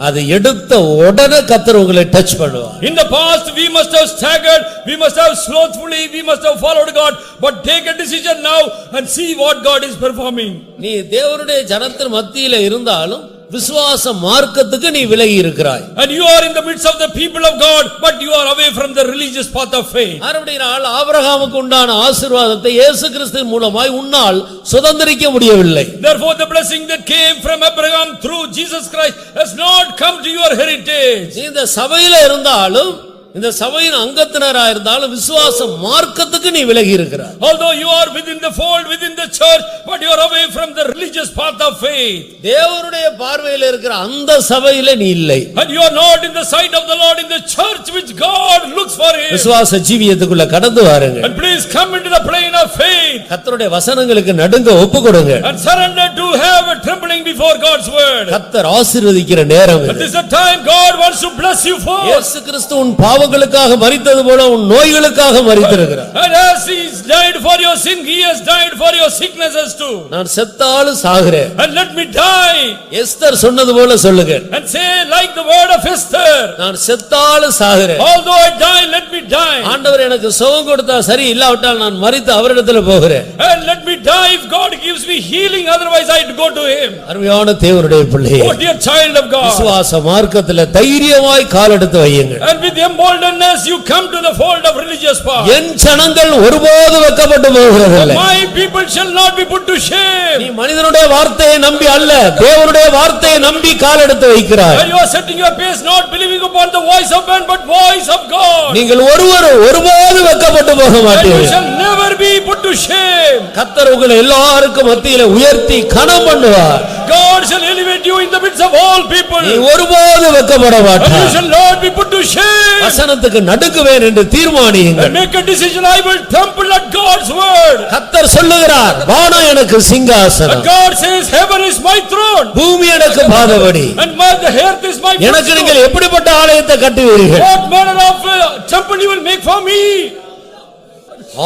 அது எடுத்த உடனே கர்த்தர் உங்களை டச் பண்ணுவார்.
In the past we must have staggered, we must have slothfully, we must have followed God, but take a decision now and see what God is performing.
நீ தேவனுடைய ஜனத்தின் மத்தியில இருந்தாலும் விசுவாச மார்க்கத்துக்கு நீ விலகி இருக்கிறாய்.
And you are in the midst of the people of God, but you are away from the religious path of faith.
மறுபடியும் ஆபிரகாமுக்கு உண்டான ஆசீர்வாதத்தை இயேசு கிறிஸ்து மூலமாய் உன்னால் சுதந்தரிக்க முடியவில்லை.
Therefore the blessing that came from Abraham through Jesus Christ has not come to your heritage.
நீ இந்த சபையில இருந்தாலும் இந்த சபையின் அங்கத்தினரா இருந்தாலும் விசுவாச மார்க்கத்துக்கு நீ விலகி இருக்கிறாய்.
Although you are within the fold, within the church, but you are away from the religious path of faith.
தேவனுடைய பார்வையில் இருக்கிற அந்த சபையில நீ இல்லை.
And you are not in the sight of the Lord in the church which God looks for him.
விசுவாச ஜீவியத்துக்குள்ள கடந்து வாருங்க.
And please come into the plane of faith.
கர்த்தருடைய வசனங்களுக்கு நடுங்க ஒப்புக்கொடுங்க.
And surrender to have a trembling before God's word.
கர்த்தர் ஆசீர்வதிக்கிற நேரம் இது.
This is the time God wants to bless you for.
இயேசு கிறிஸ்து உன் பாவங்களுக்காக மரித்தது போல உன் நோய்களுக்காக மரித்திருக்கிறார்.
And as he died for your sin, he has died for your sicknesses too.
நான் செத்தாலும் சாகிறேன்.
And let me die.
Esther சொன்னது போல சொல்லுங்க.
And say like the word of Esther.
நான் செத்தாலும் சாகிறேன்.
Although I die, let me die.
ஆண்டவர் எனக்கு சுகம் கொடுத்தா சரி, இல்லாவிட்டால் நான் மரித்து அவரிடத்தில் போகிறேன்.
And let me die if God gives me healing, otherwise I go to him.
அருமையான தேவனுடைய பிள்ளையே,
Oh dear child of God.
விசுவாச மார்க்கத்தில் தைரியமாய் காலெடுத்து வையுங்கள்.
And with emboldenedness you come to the fold of religious path.
என் ஜனங்கள் ஒருபோது வெட்கப்பட்டு போகிறதில்லை.
My people shall not be put to shame.
நீ மனிதனுடைய வார்த்தையை நம்பி அல்ல, தேவனுடைய வார்த்தையை நம்பி காலெடுத்து வைக்கிறாய்.
And you are setting your pace not believing upon the voice of man but voice of God.
நீங்கள் ஒருபோது வெட்கப்பட்டு போக
And you
மாட்டீர்கள்.
shall never be put to shame.
கர்த்தர் உங்களை எல்லாருக்கும் மத்தியிலே உயர்த்தி கனம் பண்ணுவார்.
God shall elevate you in the midst of all people.
நீ ஒருபோது வெட்கப்பட
And you
மாட்டாய்.
shall not be put to shame.
வசனத்துக்கு நடுங்குவேன் என்று தீர்மானியுங்கள்.
And make a decision, I will trample at God's word.
கர்த்தர் சொல்லுகிறார், வானம் எனக்கு
And
சிங்காசனம்,
God says, heaven is my throne.
பூமி எனக்கு பாதபடி.
And the earth is my
எனக்கு
footstool.
நீங்கள் எப்படிப்பட்ட ஆலயத்தை கட்டுவீர்கள்?
What manner of temple you will make for me?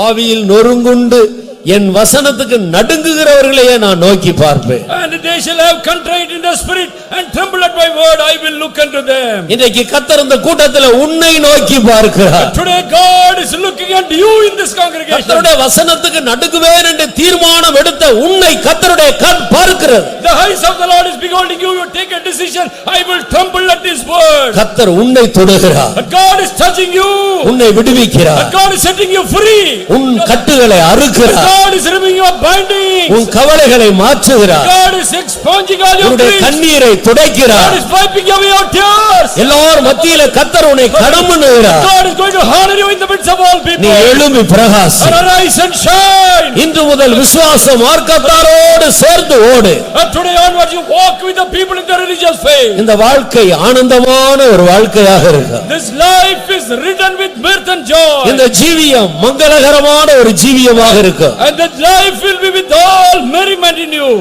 ஆவியில் நொறுங்குண்டு என் வசனத்துக்கு நடுங்குகிறவர்களையே நான் நோக்கி பார்ப்பேன்.
And they shall have contrite in the spirit and tremble at my word, I will look unto them.
இன்றைக்கு கர்த்தர் இந்த கூட்டத்தில் உன்னை நோக்கி பார்க்கிறார்.
Today God is looking at you in this congregation.
கர்த்தருடைய வசனத்துக்கு நடுங்குவேன் என்று தீர்மானம் எடுத்த உன்னை கர்த்தருடைய கண் பார்க்கிறது.
The eyes of the Lord is beholding you. You take a decision, I will tremble at his word.
கர்த்தர் உன்னை தொடுகிறார்.
And God is touching you.
உன்னை விடுவிக்கிறார்.
And God is setting you free.
உன் கட்டுகளை அறுக்கிறார்.
God is removing your bindings.
உன் கவலைகளை மாற்றுகிறார்.
God is expunging all your
உன்னுடைய
griefs.
கண்ணீரை துடைக்கிறார்.
God is wiping away your tears.
எல்லார் மத்தியில கர்த்தர் உன்னை கனம் பண்ணுகிறார்.
God is going to honor you in the midst of all people.
நீ எழும்பி பிரகாசி.
Arise and shine.
இன்று முதல் விசுவாச மார்க்கத்தாரோடு சேர்ந்து ஓடு.
And today onwards you walk with the people in the religious faith.
இந்த வாழ்க்கை ஆனந்தமான ஒரு வாழ்க்கையாக இருக்கும்.
This life is ridden with mirth and joy.
இந்த ஜீவியம் மங்களகரமான ஒரு ஜீவியமாக இருக்கும்.
And that life will be with all merriment in you.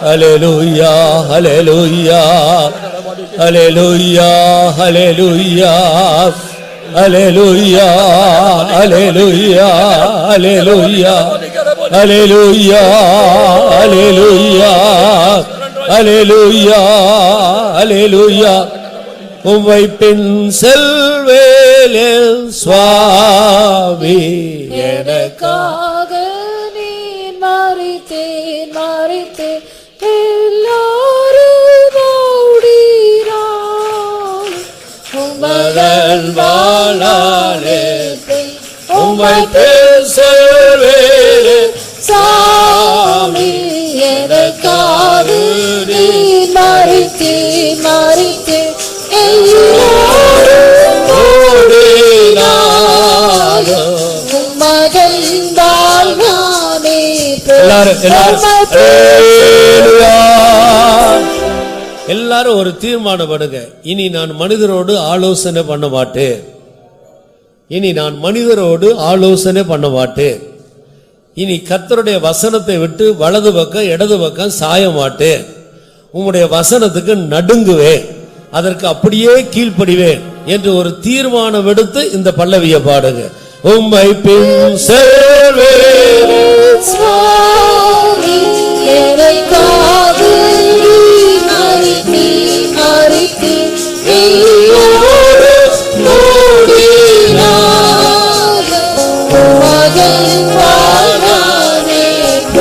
Hallelujah, hallelujah, hallelujah, hallelujah, hallelujah, hallelujah, hallelujah, hallelujah, hallelujah, hallelujah, hallelujah. உம்மை பின் செல்வேலே சுவாமி
எனக்காக நீ மரித்தே எல்லாரும் ஓடினார்
மகன் வாழாலே உம்மை பின் செல்வேலே
சாமி எனக்காக நீ மரித்தே எல்லாரும் ஓடினார் மகன் வாழ்வானே
எல்லாரும் ஒரு தீர்மானம் பண்ணுங்க. இனி நான் மனிதரோடு ஆலோசனை பண்ண மாட்டேன். இனி நான் மனிதரோடு ஆலோசனை பண்ண மாட்டேன். இனி கர்த்தருடைய வசனத்தை விட்டு வலது பக்கம் இடது பக்கம் சாய மாட்டேன். உம்முடைய வசனத்துக்கு நடுங்குவேன், அதற்கு அப்படியே கீழ்ப்படிவேன் என்று ஒரு தீர்மானம் எடுத்து இந்த பல்லவியை பாடுங்க. உம்மை பின் செல்வேன்
சுவாமி எனக்காக நீ மரித்தே எல்லாரும் ஓடினார் மகன் வாழ்வானே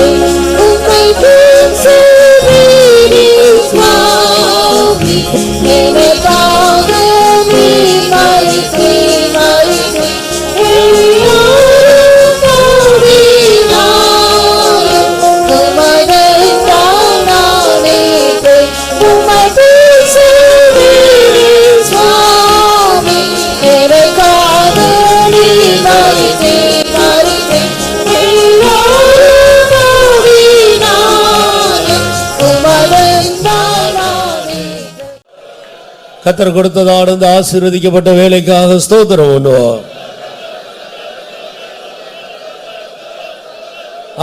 உம்மை பின் செல்வேனே சுவாமி எனக்காக நீ மரித்தே
கர்த்தர் கொடுத்ததான இந்த ஆசீர்வதிக்கப்பட்ட வேலைக்காக ஸ்தோத்திரம் பண்ணுவோம்.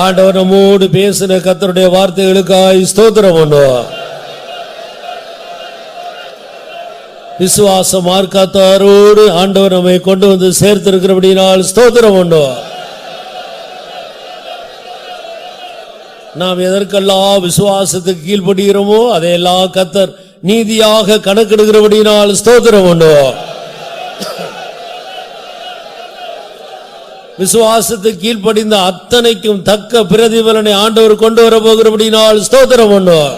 ஆண்டவர் நம்மோடு பேசின கர்த்தருடைய வார்த்தைகளுக்காய் ஸ்தோத்திரம் பண்ணுவோம். விசுவாச மார்க்கத்தாரோடு ஆண்டவர் நம்மை கொண்டு வந்து சேர்த்திருக்கிறபடியால் ஸ்தோத்திரம் பண்ணுவோம். நாம் எதற்கெல்லாம் விசுவாசத்துக்கு கீழ்ப்படுகிறோமோ அதையெல்லாம் கர்த்தர் நீதியாக கணக்கெடுக்கிறபடியால் ஸ்தோத்திரம் பண்ணுவோம். விசுவாசத்துக்கு கீழ்ப்படிந்த அத்தனைக்கும் தக்க பிரதிபலனை ஆண்டவர் கொண்டு வர போகிறபடியால் ஸ்தோத்திரம் பண்ணுவோம்.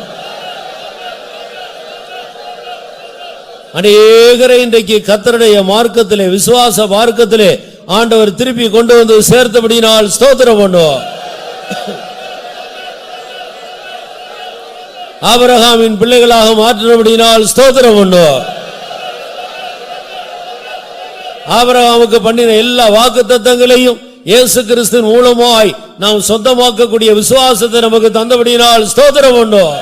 அநேகரை இன்றைக்கு கர்த்தருடைய மார்க்கத்திலே விசுவாச மார்க்கத்திலே ஆண்டவர் திருப்பி கொண்டு வந்து சேர்த்தபடியால் ஸ்தோத்திரம் பண்ணுவோம். ஆபிரகாமின் பிள்ளைகளாக மாற்றினபடியால் ஸ்தோத்திரம் பண்ணுவோம். ஆபிரகாமுக்கு பண்ணின எல்லா வாக்குத்தத்தங்களையும் இயேசு கிறிஸ்துவின் மூலமாய் நாம் சொந்தமாக்கக்கூடிய விசுவாசத்தை நமக்கு தந்தபடியால் ஸ்தோத்திரம் பண்ணுவோம்.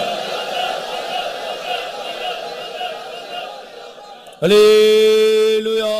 அல்லேலூயா.